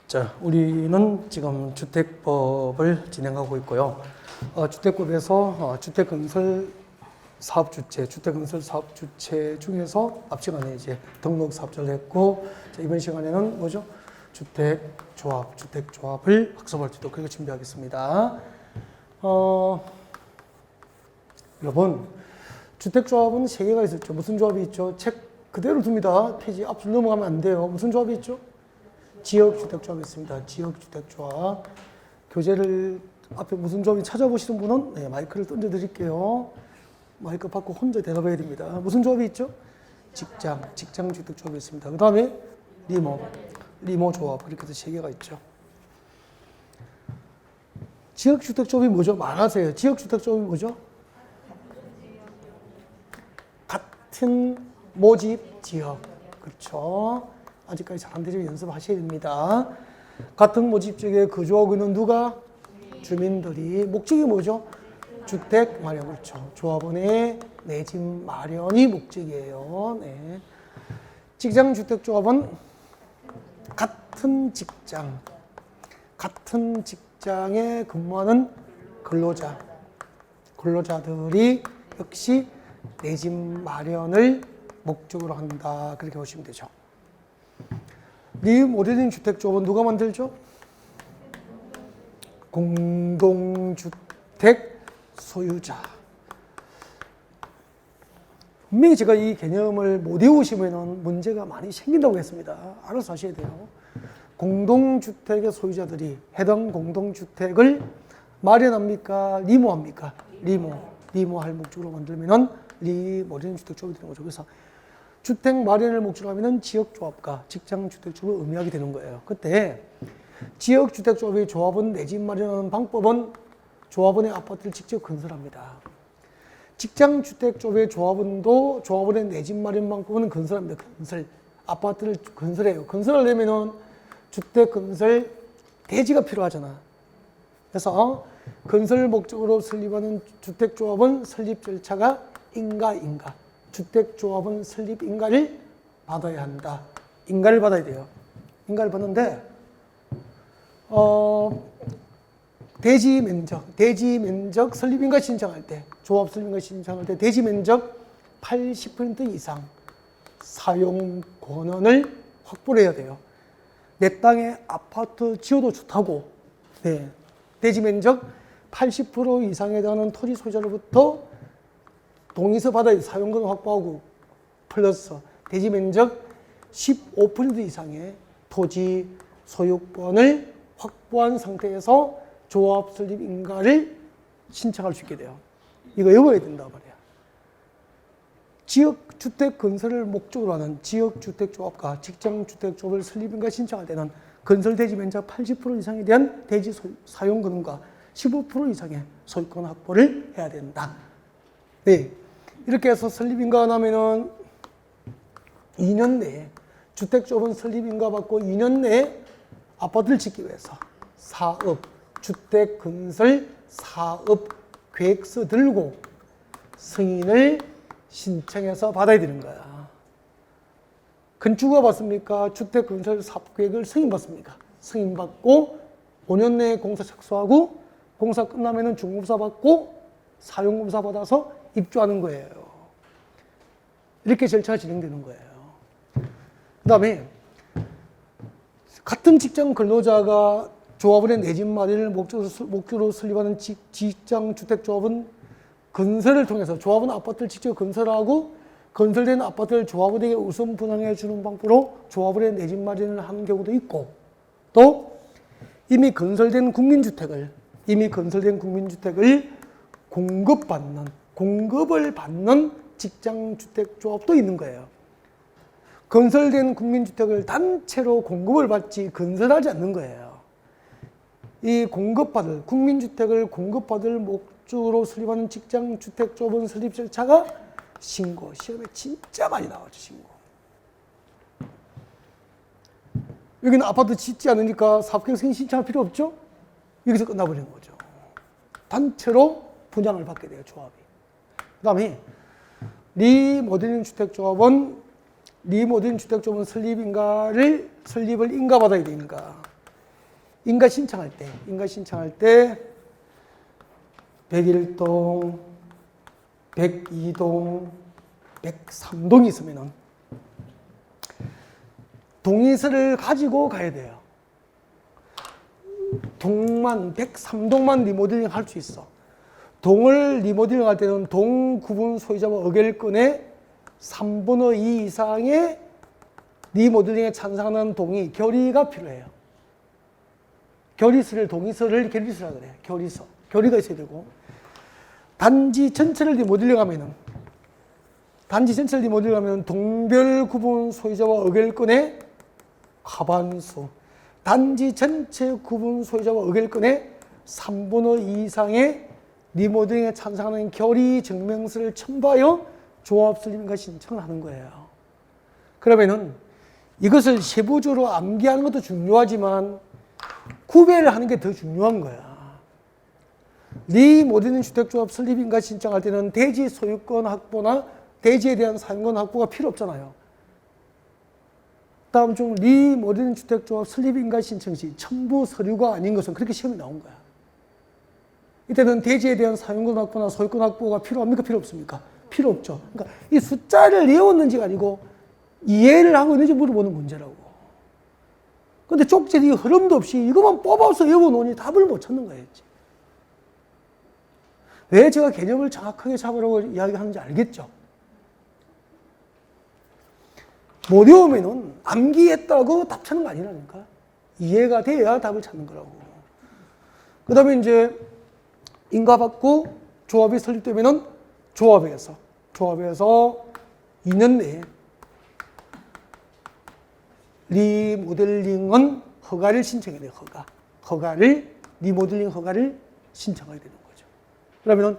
자, 우리는 지금 주택법을 진행하고 있고요. 주택법에서 주택건설 사업주체, 주택건설 사업주체 중에서 앞 시간에 이제 등록 사업자를 했고, 자, 이번 시간에는 뭐죠? 주택조합을 학습할 수 있도록 그렇게 준비하겠습니다. 여러분, 주택조합은 3개가 있었죠. 무슨 조합이 있죠? 책 그대로 둡니다. 페이지 앞으로 넘어가면 안 돼요. 무슨 조합이 있죠? 지역주택조합이 있습니다. 지역주택조합. 교재를 앞에 무슨 조합이 찾아보시는 분은 네, 마이크를 던져드릴게요. 마이크 받고 혼자 대답해야 됩니다. 무슨 조합이 있죠? 직장주택조합이 있습니다. 그 다음에 리모조합. 이렇게 해서 3개가 있죠. 지역주택조합이 뭐죠? 말하세요. 지역주택조합이 뭐죠? 같은 모집 지역. 그렇죠. 아직까지 잘 안 되지만 연습하셔야 됩니다. 같은 모집 지역에 거주하고 있는 누가? 주민들이. 목적이 뭐죠? 주택 마련. 그렇죠. 조합원의 내 집 마련이 목적이에요. 네. 직장주택조합은 같은 직장에 근무하는 근로자들이 역시 내 집 마련을 목적으로 한다. 그렇게 보시면 되죠. 리모델링 주택조합은 누가 만들죠? 공동주택 소유자. 분명히 제가 이 개념을 못 외우시면 문제가 많이 생긴다고 했습니다. 알아서 하셔야 돼요. 공동주택의 소유자들이 해당 공동주택을 마련합니까? 리모합니까? 리모할 목적으로 만들면은 리모델링 주택조합이 되는 거죠. 그래서 주택 마련을 목적으로 하면은 지역조합과 직장주택조합을 의미하게 되는 거예요. 그때 지역주택조합의 조합원 내 집 마련하는 방법은 조합원의 아파트를 직접 건설합니다. 직장주택조합의 조합원도 조합원의 내 집 마련 방법은 건설합니다. 아파트를 건설해요. 건설하려면은 주택 건설 대지가 필요하잖아. 그래서 건설 목적으로 설립하는 주택조합은 설립 절차가 인가. 주택조합은 설립 인가를 받아야 한다. 인가를 받아야 돼요. 인가를 받는데 대지 면적 설립 인가 신청할 때, 조합 설립 인가 신청할 때 대지 면적 80% 이상 사용 권한을 확보를 해야 돼요. 내 땅에 아파트 지어도 좋다고. 네. 대지 면적 80% 이상에 해당하는 토지 소유자로부터 동의서 받아야 사용권을 확보하고 플러스 대지 면적 15% 이상의 토지 소유권을 확보한 상태에서 조합 설립 인가를 신청할 수 있게 돼요. 이거 외워야 된단 말이야. 지역주택 건설을 목적으로 하는 지역주택조합과 직장주택조합을 설립 인가 신청할 때는 건설 대지 면적 80% 이상에 대한 대지 사용권과 15% 이상의 소유권 확보를 해야 된다. 네. 이렇게 해서 설립인가가 나면은 2년 내에 주택조합은 설립인가 받고 2년 내에 아파트를 짓기 위해서 주택건설 사업 계획서 들고 승인을 신청해서 받아야 되는 거야. 건축가 받습니까? 주택건설 사업 계획을 승인 받습니까? 승인 받고 5년 내에 공사 착수하고 공사 끝나면은 중공사 받고 사용공사 받아서 입주하는 거예요. 이렇게 절차가 진행되는 거예요. 그 다음에 같은 직장 근로자가 조합원의 내 집 마련을 목적으로 설립하는 직장주택조합은 건설을 통해서 조합원 아파트를 직접 건설하고 건설된 아파트를 조합원에게 우선 분양해 주는 방법으로 조합원의 내 집 마련을 하는 경우도 있고, 또 이미 건설된 국민주택을 공급을 받는 직장주택조합도 있는 거예요. 건설된 국민주택을 단체로 공급을 받지 건설하지 않는 거예요. 이 국민주택을 공급받을 목적으로 설립하는 직장주택조합은 설립 절차가 시험에 진짜 많이 나오죠, 신고. 여기는 아파트 짓지 않으니까 사업계획 승인 신청할 필요 없죠? 여기서 끝나버리는 거죠. 단체로 분양을 받게 돼요, 조합이. 그 다음에 리모델링 주택조합은 설립을 인가받아야 되니까 인가 신청할 때 101동, 102동, 103동이 있으면은 동의서를 가지고 가야 돼요. 동만 103동만 리모델링 할 수 있어. 동을 리모델링 할 때는 동 구분 소유자와 의결권의 3분의 2 이상의 리모델링에 찬성하는 동의, 결의가 필요해요. 동의서를 결의서라 그래요. 결의가 있어야 되고. 단지 전체를 리모델링 하면은 동별 구분 소유자와 의결권의 과반수, 단지 전체 구분 소유자와 의결권의 3분의 2 이상의 리모델링에 찬성하는 결의 증명서를 첨부하여 조합 설립인가 신청을 하는 거예요. 그러면은 이것을 세부적으로 암기하는 것도 중요하지만 구별을 하는 게 더 중요한 거야. 리모델링 주택조합 설립인가 신청할 때는 대지 소유권 확보나 대지에 대한 사용권 확보가 필요 없잖아요. 다음 중 리모델링 주택조합 설립인가 신청 시 첨부 서류가 아닌 것은 그렇게 시험이 나온 거야. 이때는 대지에 대한 사용권 확보나 소유권 확보가 필요합니까? 필요 없습니까? 필요 없죠. 그러니까 이 숫자를 외웠는지가 아니고 이해를 하고 있는지 물어보는 문제라고. 근데 쪽지의 흐름도 없이 이것만 뽑아서 외워놓으니 답을 못 찾는 거였지. 왜 제가 개념을 정확하게 잡으라고 이야기하는지 알겠죠? 못 외우면은 암기했다고 답 찾는 거 아니라니까. 이해가 돼야 답을 찾는 거라고. 그 다음에 이제 인가받고 조합이 설립되면은 조합에서 2년 내에 리모델링은 허가를 신청해야 돼요. 리모델링 허가를 신청해야 되는 거죠. 그러면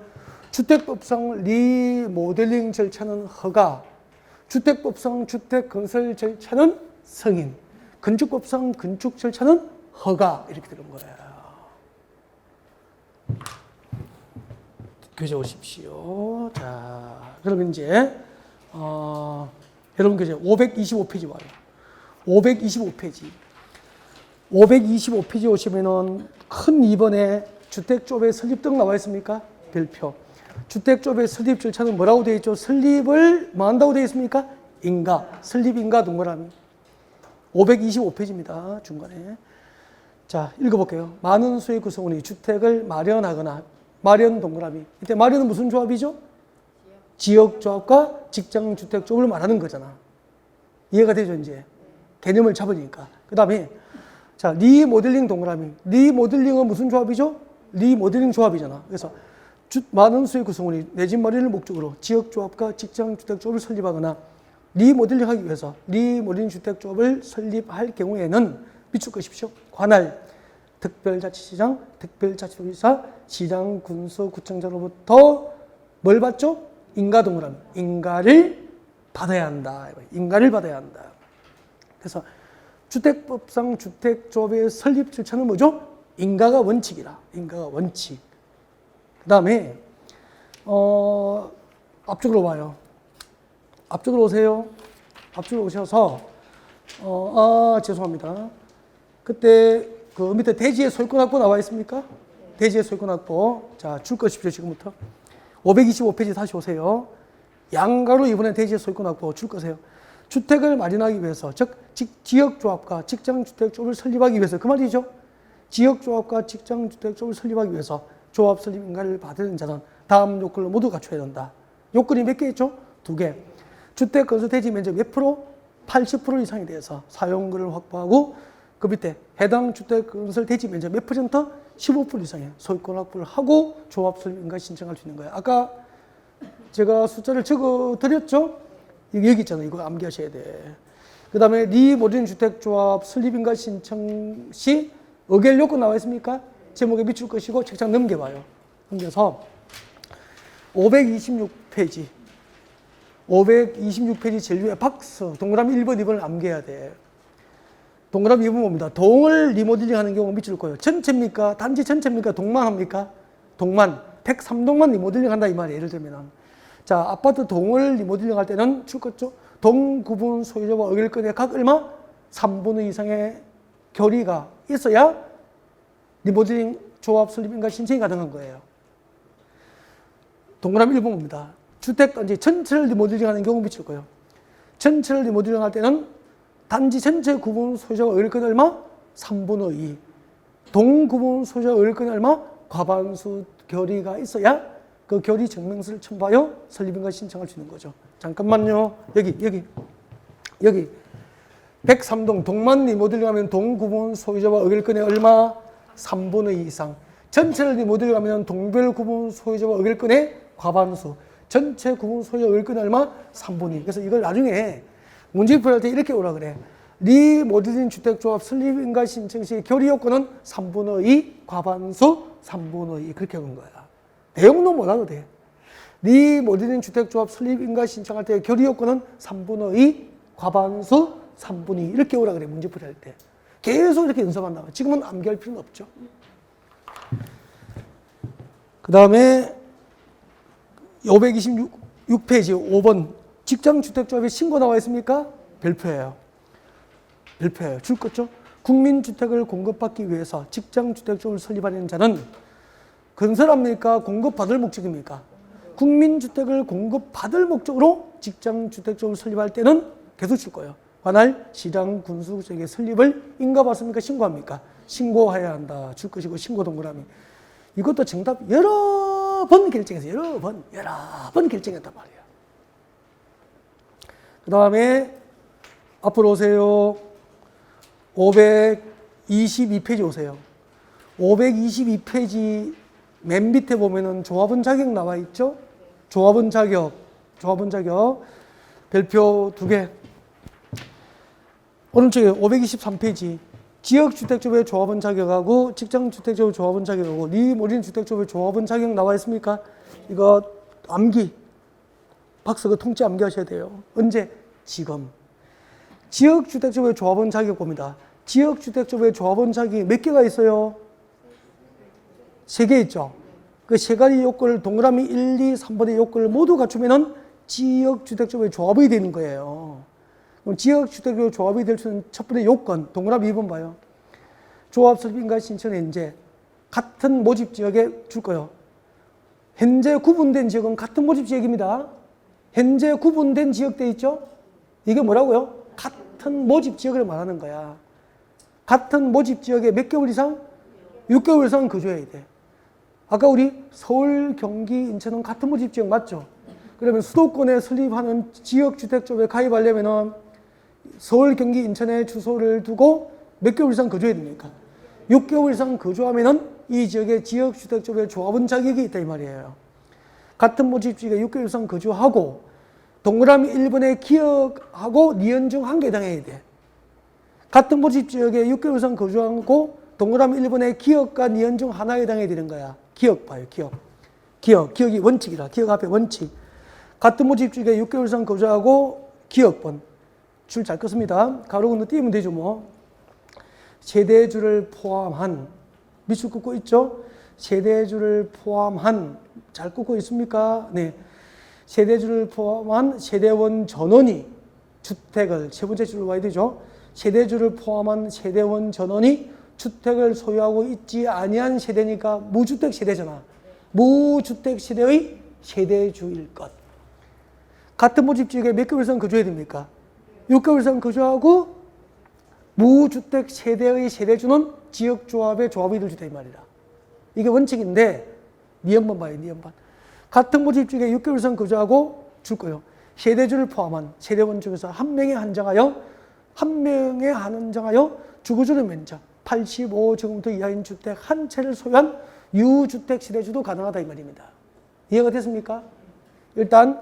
주택법상 리모델링 절차는 허가, 주택법상 주택건설 절차는 승인, 건축법상 건축 절차는 허가, 이렇게 되는 거예요. 교재 오십시오. 자, 그러면 이제 여러분 교재 525페이지 와요. 525페이지 오시면은 큰 2번에 주택조합의 설립 등 나와 있습니까? 별표. 주택조합의 설립 절차는 뭐라고 되어 있죠? 설립을 뭐 한다고 되어 있습니까? 설립인가 동그라미. 525페이지입니다. 중간에. 자, 읽어볼게요. 많은 수의 구성원이 주택을 마련하거나, 마련 동그라미. 이때 마련은 무슨 조합이죠? 지역조합과 직장주택조합을 말하는 거잖아. 이해가 되죠, 이제? 개념을 잡으니까. 그 다음에, 자, 리모델링 동그라미. 리모델링은 무슨 조합이죠? 리모델링 조합이잖아. 그래서, 많은 수의 구성원이 내 집 마련을 목적으로 지역조합과 직장주택조합을 설립하거나, 리모델링 하기 위해서 리모델링 주택조합을 설립할 경우에는 밑줄 그십시오. 관할, 특별자치시장, 특별자치도지사, 시장, 군수, 구청장으로부터 뭘 받죠? 인가 동그라미. 인가를 받아야 한다. 그래서 주택법상 주택조합의 설립 절차는 뭐죠? 인가가 원칙이라. 그 다음에 앞쪽으로 와요. 앞쪽으로 오세요. 앞쪽으로 오셔서 죄송합니다. 그때 그 밑에 대지의 소유권 확보 나와 있습니까? 대지의 소유권 확보. 자, 줄 것이십시오. 지금부터 525페이지 다시 오세요. 양가로 이번에 대지의 소유권 확보 줄 거세요. 주택을 마련하기 위해서, 즉 지역조합과 직장주택조합을 설립하기 위해서, 그 말이죠. 지역조합과 직장주택조합을 설립하기 위해서 조합 설립 인가를 받은 자는 다음 요건을 모두 갖춰야 된다. 요건이 몇 개 있죠? 2개. 주택 건설 대지 면적 몇 프로? 80% 이상에 대해서 사용권을 확보하고, 그 밑에 해당 주택 건설 대지 면적 몇 퍼센트? 15% 이상의 소유권 확보를 하고 조합 설립 인가 신청할 수 있는 거예요. 아까 제가 숫자를 적어 드렸죠? 여기 있잖아요. 이거 암기하셔야 돼. 그 다음에 리모델링 주택조합 설립 인가 신청 시 의결 요건 나와 있습니까? 제목에 밑줄 것이고 책장 넘겨봐요. 넘겨서 526페이지 제일 위에 박스 동그라미 1번, 2번을 암기해야 돼. 동그라미 2번 봅니다. 동을 리모델링 하는 경우 밑줄 거예요. 전체입니까? 단지 전체입니까? 동만 합니까? 동만. 103동만 리모델링 한다 이 말이에요. 예를 들면. 자, 아파트 동을 리모델링 할 때는 줄 거죠. 동 구분 소유자와 의결권의 각 얼마? 3분의 2 이상의 결의가 있어야 리모델링, 조합, 설립인가 신청이 가능한 거예요. 동그라미 1번입니다. 주택단지 전체를 리모델링하는 경우 미칠 거예요. 전체를 리모델링할 때는 단지 전체 구분 소유자가 의뢰권이 얼마? 3분의 2. 동구분 소유자가 의뢰권이 얼마? 과반수 결의가 있어야 그 결의 증명서를 첨부하여 설립인가 신청할 수 있는 거죠. 잠깐만요. 여기 103동 동만 리모델링하면 동구분 소유자와 의결권의 얼마? 3분의 2 이상. 전체를 리모델링하면 동별 구분 소유자와 의결권의 과반수. 전체 구분 소유자 의결권의 얼마? 3분의 2. 그래서 이걸 나중에 문제 풀할 때 이렇게 오라 그래. 리모델링 주택조합 설립인가 신청 시 결의 요건은 3분의 2, 과반수 3분의 2. 그렇게 하는 거야. 내용도 몰라도 돼. 리모델링 주택조합 설립인가 신청할 때 결의 요건은 3분의 2, 과반수 3분의 2. 이렇게 오라 그래. 문제풀이 할 때. 계속 이렇게 연습한다. 지금은 암기할 필요는 없죠. 그 다음에 526페이지 5번 직장주택조합에 신고 나와 있습니까? 별표예요. 줄 거죠? 국민주택을 공급받기 위해서 직장주택조합을 설립하는 자는 건설합니까? 공급받을 목적입니까? 국민주택을 공급받을 목적으로 직장주택조합을 설립할 때는 계속 줄 거예요. 관할 시장 군수구역의 설립을 인가받습니까? 신고합니까? 신고해야 한다. 줄 것이고 신고 동그라미. 이것도 정답 여러 번 결정해서 여러 번 결정했단 말이에요. 그 다음에 앞으로 오세요. 522페이지 오세요. 522페이지 맨 밑에 보면은 조합원 자격 나와 있죠? 조합원 자격. 별표 2개. 오른쪽에 523페이지. 지역주택조합의 조합원 자격하고 직장주택조합의 조합원 자격하고 리모델링 주택조합의 조합원 자격 나와 있습니까? 이거 암기. 박스 그 통째 암기하셔야 돼요. 언제? 지금. 지역주택조합의 조합원 자격 봅니다. 지역주택조합의 조합원 자격이 몇 개가 있어요? 3개 있죠. 그 3가지 요건을 동그라미 1, 2, 3번의 요건을 모두 갖추면은 지역주택조합의 조합이 되는 거예요. 그럼 지역주택조합의 조합이 될 수 있는 첫 번째 요건, 동그라미 2번 봐요. 조합 설립인가 신청 현재 같은 모집 지역에 줄 거예요. 현재 구분된 지역은 같은 모집 지역입니다. 현재 구분된 지역대 있죠? 이게 뭐라고요? 같은 모집 지역을 말하는 거야. 같은 모집 지역에 몇 개월 이상? 6개월 이상 거주해야 돼. 아까 우리 서울, 경기, 인천은 같은 모집 지역 맞죠? 그러면 수도권에 설립하는 지역주택조합에 가입하려면은 서울, 경기, 인천에 주소를 두고 몇 개월 이상 거주해야 됩니까? 6개월 이상 거주하면은 이 지역에 지역주택조합의 조합원 자격이 있다 이 말이에요. 같은 모집 지역에 6개월 이상 거주하고 동그라미 1번에 기억하고 니은 중 한 개 해당해야 돼. 같은 모집 지역에 6개월 이상 거주하고 동그라미 1번에 기억과 니은 중 하나에 해당해야 되는 거야. 기억 봐요. 기억이 원칙이라. 기억 앞에 원칙. 같은 모집 지역에 6개월 이상 거주하고 기억번. 줄 잘 껐습니다. 가로 건너 띄우면 되죠 뭐. 세대주를 포함한 밑줄 긋고 있죠? 세대주를 포함한 잘 긋고 있습니까? 네. 세대주를 포함한 세대원 전원이 주택을 세 번째 줄로 와야 되죠. 세대주를 포함한 세대원 전원이 주택을 소유하고 있지 아니한 세대니까 무주택 세대잖아. 무주택 세대의 세대주일 것. 같은 모집 지역에 몇 개월 이상 거주해야 됩니까? 6개월 이상 거주하고 무주택 세대의 세대주는 지역조합의 조합이 될 수 있다 이 말이다. 이게 원칙인데 니은번 봐요. 니은번. 같은 모집 지역에 6개월 이상 거주하고 줄 거예요. 세대주를 포함한 세대원 중에서 한 명에 한정하여 주거주를 면적 85제곱미터 이하인 주택 한 채를 소유한 유주택 세대주도 가능하다 이 말입니다. 이해가 됐습니까? 일단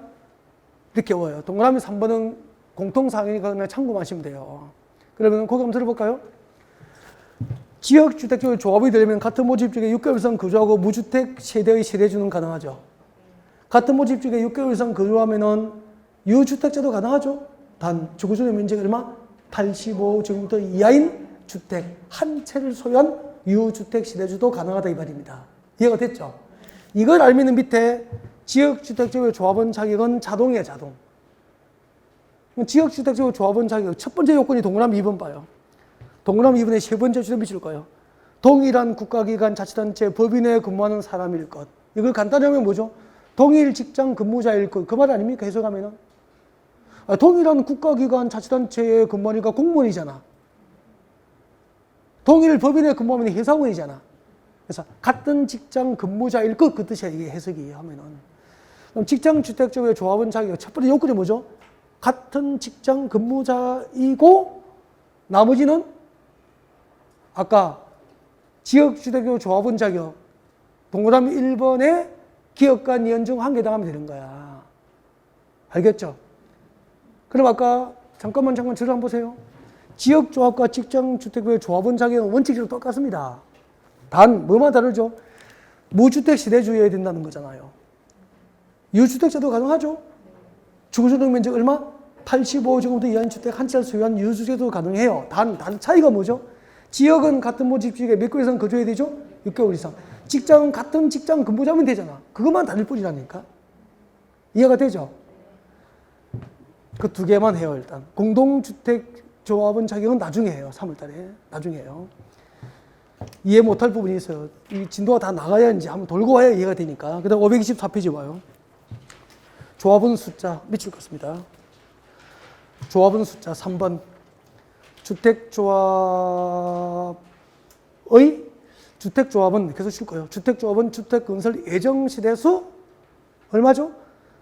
이렇게 어워요. 동그라미 3번은 공통사항이니까 그냥 참고하시면 돼요. 그러면 거기 한번 들어볼까요? 지역주택조합의 조합이 되려면 같은 모집 지역에 6개월 이상 거주하고 무주택 세대의 세대주는 가능하죠. 같은 모집 지역에 6개월 이상 거주하면은 유주택자도 가능하죠. 단 주거주의 면적이 얼마? 85제곱미터 이하인 주택 한 채를 소유한 유주택 세대주도 가능하다 이 말입니다. 이해가 됐죠? 이걸 알면 밑에 지역주택조합의 조합원 자격은 자동이에요. 자동. 지역주택조합의 조합원 자격 첫 번째 요건이 동그라미 2번 봐요. 동그라미 2번에 세 번째 줄에 미칠 거예요. 동일한 국가기관 자치단체 법인에 근무하는 사람일 것. 이걸 간단히 하면 뭐죠? 동일 직장 근무자일 것. 그 말 아닙니까? 해석하면은. 동일한 국가기관 자치단체에 근무하니까 공무원이잖아. 동일 법인에 근무하면 회사원이잖아. 그래서 같은 직장 근무자일 것. 그 뜻이야, 이게 해석이 하면은. 그럼 직장주택조합의 조합원 자격. 첫 번째 요건이 뭐죠? 같은 직장 근무자이고, 나머지는 아까 지역주택조 조합원 자격. 동그라미 1번에 기업가 니은 중 한 개 당하면 되는 거야. 알겠죠? 그럼 아까 잠깐만 저를 한번 보세요. 지역조합과 직장주택부의 조합원 자격은 원칙적으로 똑같습니다. 단 뭐만 다르죠? 무주택 시대주의여야 된다는 거잖아요. 유주택자도 가능하죠? 주거조정 면적 얼마? 85제곱미터 이하인 주택 한 채를 소유한 유주택도 가능해요. 단 차이가 뭐죠? 지역은 같은 모집지역에 몇 개월 이상 거주해야 되죠? 6개월 이상. 직장은 같은 직장 근무자면 되잖아. 그것만 다를 뿐이라니까. 이해가 되죠? 그 두 개만 해요, 일단. 공동주택조합원 자격은 나중에 해요. 3월달에. 나중에 해요. 이해 못할 부분이 있어요. 이 진도가 다 나가야 이제 한번 돌고 와야 이해가 되니까. 그 다음 524페이지 와요. 조합원 숫자 밑줄 긋습니다. 조합원 숫자 3번. 주택조합은 계속 칠 거예요. 주택조합은 주택건설 예정시대수 얼마죠?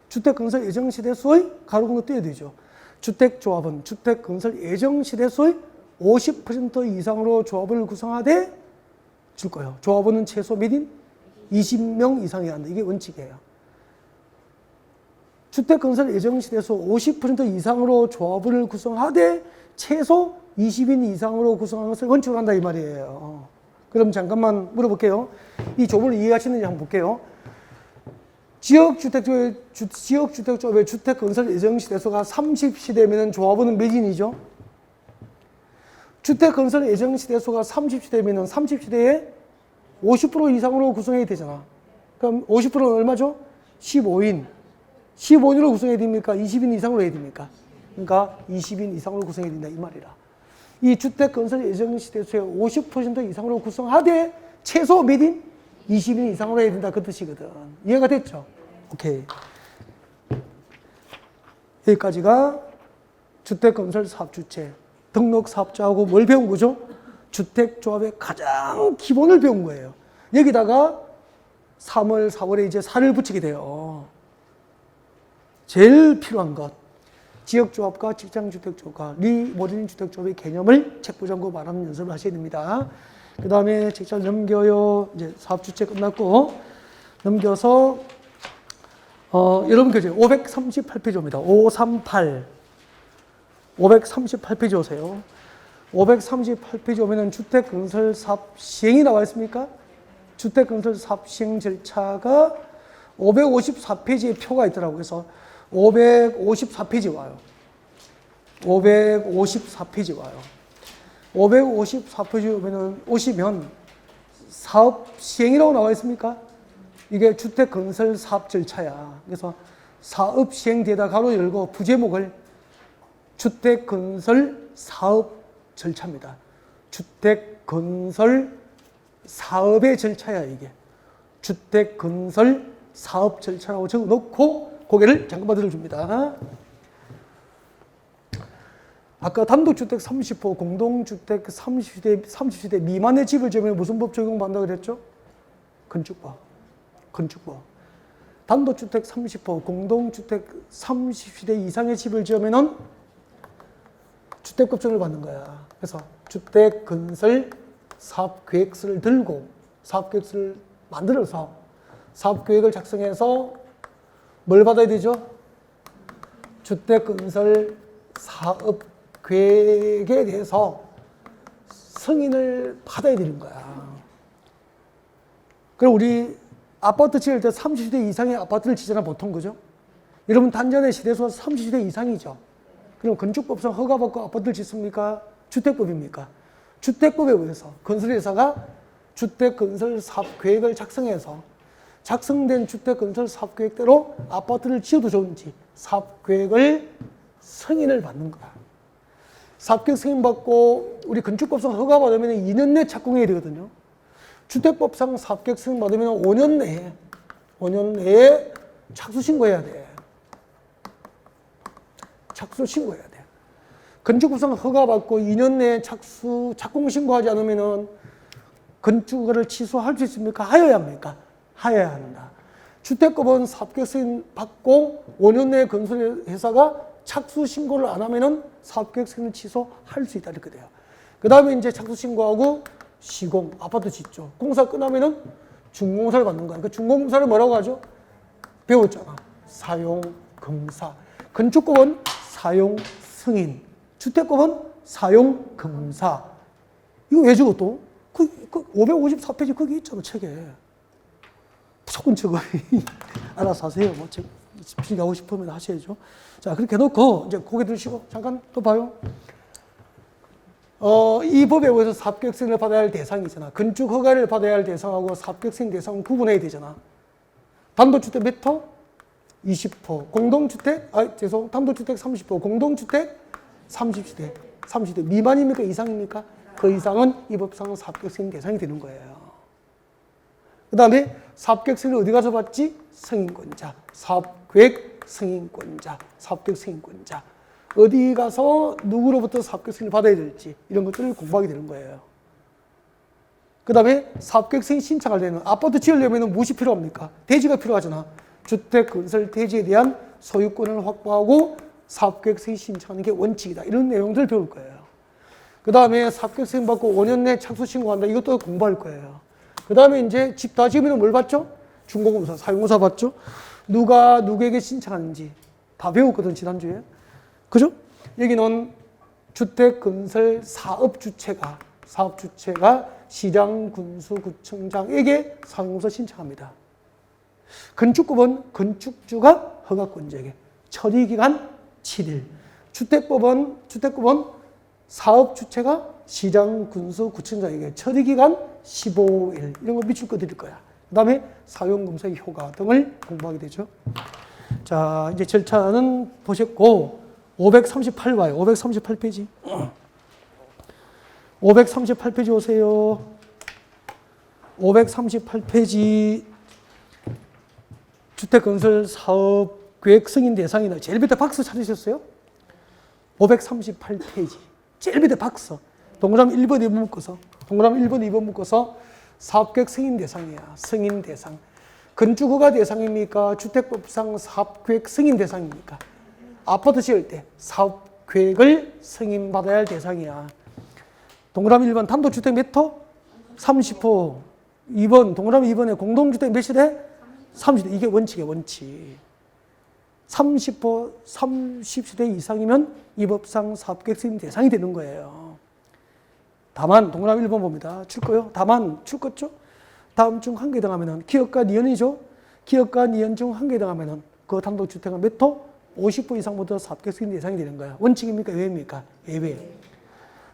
주택건설 예정시대수의 가로공도 띄어야 되죠. 주택조합은 주택건설 예정시대수의 50% 이상으로 조합을 구성하되 줄 거예요. 조합원은 최소 몇인? 20명 이상이어야 한다. 이게 원칙이에요. 주택건설 예정시대수 50% 이상으로 조합을 구성하되 최소 20인 이상으로 구성하는 것을 원칙으로 한다 이 말이에요. 그럼 잠깐만 물어볼게요. 이 조문을 이해하시는지 한번 볼게요. 지역주택조합의 주택건설 예정시대수가 30시대면 조합원은 몇 인이죠? 주택건설 예정시대수가 30시대면 30시대에 50% 이상으로 구성해야 되잖아. 그럼 50%는 얼마죠? 15인. 15인으로 구성해야 됩니까? 20인 이상으로 해야 됩니까? 그러니까 20인 이상으로 구성해야 된다 이 말이라. 이 주택건설 예정시대수의 50% 이상으로 구성하되 최소 몇 인? 20인 이상으로 해야 된다 그 뜻이거든. 이해가 됐죠? 오케이. 여기까지가 주택건설 사업주체, 등록사업자하고 뭘 배운 거죠? 주택조합의 가장 기본을 배운 거예요. 여기다가 3월, 4월에 이제 살을 붙이게 돼요. 제일 필요한 것. 지역조합과 직장주택조합과 리모델링 주택조합의 개념을 책부장고 말하는 연습을 하셔야 됩니다. 그 다음에 책자를 넘겨요. 이제 사업주체 끝났고, 넘겨서, 여러분 교재 538페이지입니다. 538. 538페이지 오세요. 538페이지 오면은 주택건설사업 시행이 나와 있습니까? 주택건설사업 시행 절차가 554페이지에 표가 있더라고요. 그래서 554페이지 와요. 554페이지 와요. 554페이지 오시면 사업 시행이라고 나와 있습니까? 이게 주택건설 사업 절차야. 그래서 사업 시행 뒤에다 가로 열고 부제목을 주택건설 사업 절차입니다. 주택건설 사업의 절차야, 이게. 주택건설 사업 절차라고 적어 놓고 고개를 잠깐만 들어줍니다. 아까 단독주택 30호, 공동주택 30세대 미만의 집을 지으면 무슨 법 적용받는다고 그랬죠? 건축법. 단독주택 30호, 공동주택 30세대 이상의 집을 지으면은 주택급증을 받는 거야. 그래서 주택건설 사업계획서를 들고 사업계획서를 만들어서 사업계획을 작성해서 뭘 받아야 되죠? 주택건설 사업계획에 대해서 승인을 받아야 되는 거야. 그럼 우리 아파트 지을 때 30세대 이상의 아파트를 지잖아, 보통, 그죠? 여러분, 단전의 시대수가 30세대 이상이죠? 그럼 건축법상 허가받고 아파트를 짓습니까? 주택법입니까? 주택법에 의해서 건설회사가 주택건설 사업계획을 작성해서 작성된 주택건설 사업계획대로 아파트를 지어도 좋은지 사업계획을 승인을 받는 거야. 사업계획 승인받고 우리 건축법상 허가받으면 2년 내 착공해야 되거든요. 주택법상 사업계획 승인 받으면 5년 내에 착수 신고해야 돼. 착수 신고해야 돼. 건축법상 허가받고 2년 내에 착공 신고하지 않으면은 건축허가를 취소할 수 있습니까? 하여야 합니까? 하여야 한다. 주택법은 사업계획 승인 받고 5년 내에 건설회사가 착수 신고를 안 하면은 사업계획 승인을 취소할 수 있다 이렇게 돼요. 그 다음에 이제 착수 신고하고 시공, 아파트 짓죠. 공사 끝나면은 준공사를 받는 거야. 그 준공사를 뭐라고 하죠? 배웠잖아. 사용 검사. 건축법은 사용 승인. 주택법은 사용 검사. 이거 왜 적어 또? 그 554페이지 거기 있잖아, 책에. 무조건 적어. 알아서 하세요. 뭐, 필기하고 싶으면 하셔야죠. 자, 그렇게 해놓고, 이제 고개 들으시고, 잠깐 또 봐요. 이 법에 의해서 사업계획 승인을 받아야 할 대상이 있잖아. 건축 허가를 받아야 할 대상하고 사업계획 승인 대상은 구분해야 되잖아. 단독주택 몇 호? 20호. 공동주택? 단독주택 30호. 공동주택 30대 미만입니까? 이상입니까? 그 이상은 이 법상 사업계획 승인 대상이 되는 거예요. 그 다음에 사업계획 승인을 어디 가서 받지? 승인권자. 사업계획 승인권자. 사업계획 승인권자. 어디 가서 누구로부터 사업계획 승인을 받아야 될지 이런 것들을 공부하게 되는 거예요. 그 다음에 사업계획 승인 신청할 때는 아파트 지으려면 무엇이 필요합니까? 대지가 필요하잖아. 주택 건설 대지에 대한 소유권을 확보하고 사업계획 승인 신청하는 게 원칙이다. 이런 내용들을 배울 거예요. 그 다음에 사업계획 승인 받고 5년 내에 착수 신고한다. 이것도 공부할 거예요. 그 다음에 이제 집 다 지으면 뭘 받죠? 준공검사, 사용검사 받죠? 누가 누구에게 신청하는지 다 배웠거든, 지난주에. 그죠? 여기는 주택 건설 사업주체가 시장, 군수, 구청장에게 사용검사 신청합니다. 건축법은 건축주가 허가권자에게, 처리기간 7일. 주택법은 사업주체가 시장, 군수, 구청장에게 처리기간 15일. 이런 거 밑줄 거 드릴 거야. 그 다음에 사용검사의 효과 등을 공부하게 되죠. 자, 이제 절차는 보셨고, 538 봐요. 538페이지. 538페이지 오세요. 538페이지 주택건설 사업계획 승인 대상이나 제일 밑에 박스 찾으셨어요? 538페이지. 제일 밑에 박스. 동그라미 1번, 2번 묶어서. 동그라미 1번, 2번 묶어서 사업계획 승인 대상이야. 승인 대상. 건축허가 대상입니까? 주택법상 사업계획 승인 대상입니까? 아파트 지을 때 사업계획을 승인받아야 할 대상이야. 동그라미 1번 단독주택 몇 호? 30호. 2번 동그라미 2번에 공동주택 몇 세대? 30대. 이게 원칙이야, 원칙. 30호, 30세대 이상이면 이 법상 사업계획 승인 대상이 되는 거예요. 다만 동그라미 1번 봅니다. 줄 거요? 다만 줄 거죠? 다음 중 한 개 해당하면은 기업가 니은이죠? 기업가 니은 중 한 개 해당하면은 그 단독주택은 몇 호? 50호 이상부터 사업계획 승인 대상이 되는 거야. 원칙입니까? 예외입니까? 예외.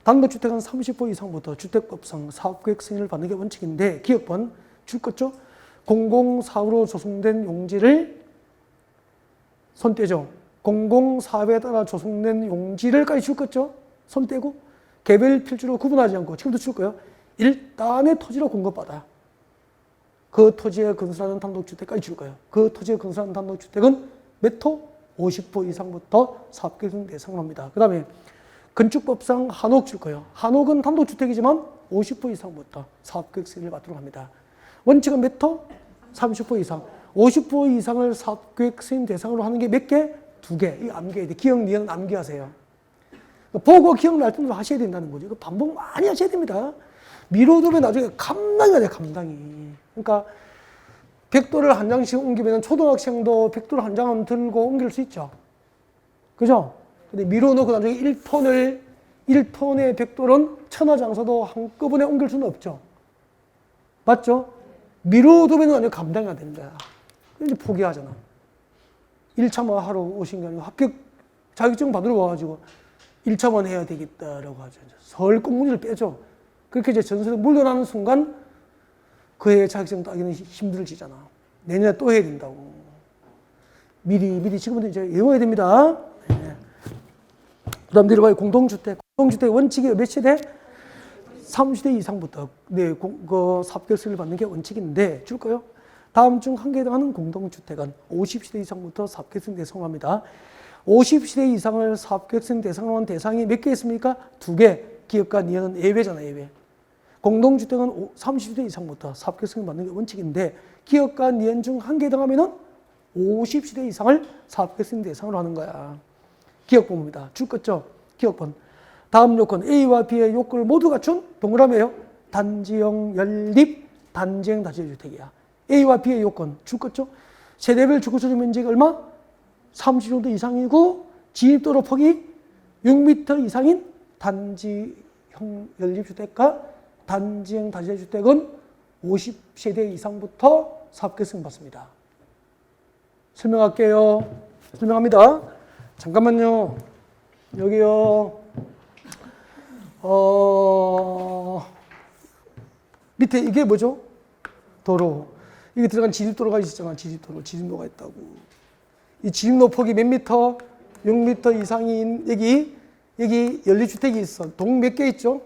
단독주택은 30호 이상부터 주택법상 사업계획 승인을 받는 게 원칙인데 기업은 줄 거죠? 공공사업으로 조성된 용지를 손 떼죠. 공공사업에 따라 조성된 용지를까지 줄 거죠? 손 떼고 개별 필지로 구분하지 않고 지금도 줄 거예요. 일단의 토지로 공급받아. 그 토지에 건설하는 단독주택까지 줄 거예요. 그 토지에 건설하는 단독주택은 몇 호? 50호 이상부터 사업계획 승인 대상을 합니다. 그 다음에 건축법상 한옥 줄 거예요. 한옥은 단독주택이지만 50호 이상부터 사업계획 승인을 받도록 합니다. 원칙은 몇 호? 30호 이상. 50호 이상을 사업계획 승인 대상으로 하는 게 몇 개? 2개. 이거 암기해야 돼. 기억, 니은 암기하세요. 보고 기억날 때도 하셔야 된다는 거죠. 이거 반복 많이 하셔야 됩니다. 미뤄두면 나중에 감당이 안 돼, 감당이. 그러니까 벽돌을 한 장씩 옮기면 초등학생도 벽돌 한 장은 들고 옮길 수 있죠. 그죠? 근데 미뤄놓고 나중에 1톤의 벽돌은 천하장사도 한꺼번에 옮길 수는 없죠. 맞죠? 미뤄두면 나중에 감당이 안 되는 거야. 이제 포기하잖아. 1차만 하러 오신 게 아니고 합격 자격증 받으러 와가지고 1차만 해야 되겠다라고 하죠. 서울 꽁무니를 빼죠. 그렇게 이제 전세로 물러나는 순간 그의 자격증 따기는 힘들어지잖아. 내년에 또 해야 된다고. 미리 지금부터 이제 외워야 됩니다. 네. 그 다음 내려가요. 공동주택. 공동주택 원칙이 몇 세대? 30대 이상부터 그 사업계획서를 받는 게 원칙인데 줄까요? 다음 중 한 개에 해당하는 공동주택은 50세대 이상부터 사업계획서 대상으로 합니다. 50세대 이상을 사업계획서 대상으로 한 대상이 몇 개 있습니까? 2개. 기업과 니은은 예외잖아요, 예외. 공동주택은 30세 이상부터 사업계획서 받는 게 원칙인데 기업과 니은 중 한 개에 해당하면은 50세대 이상을 사업계획서 대상으로 하는 거야. 기업번호입니다. 줄 거죠? 기업번. 다음 요건 A와 B의 요건을 모두 갖춘 동그라미예요. 단지형 연립 단지형 다세대주택이야. A와 B의 요건 줄 거죠? 세대별 주거조정 면적이 얼마? 30정도 이상이고 진입도로 폭이 6m 이상인 단지형 연립주택과 단지형 다세대주택은 50세대 이상부터 사업계획서 받습니다. 설명할게요. 설명합니다. 잠깐만요. 여기요. 밑에 이게 뭐죠? 도로. 이게 들어간 진입도로가 있었잖아. 진입도로. 진입로가 있다고. 이 진입로 폭이 몇 미터? 6m 이상인 여기 연립주택이 있어. 동 몇 개 있죠?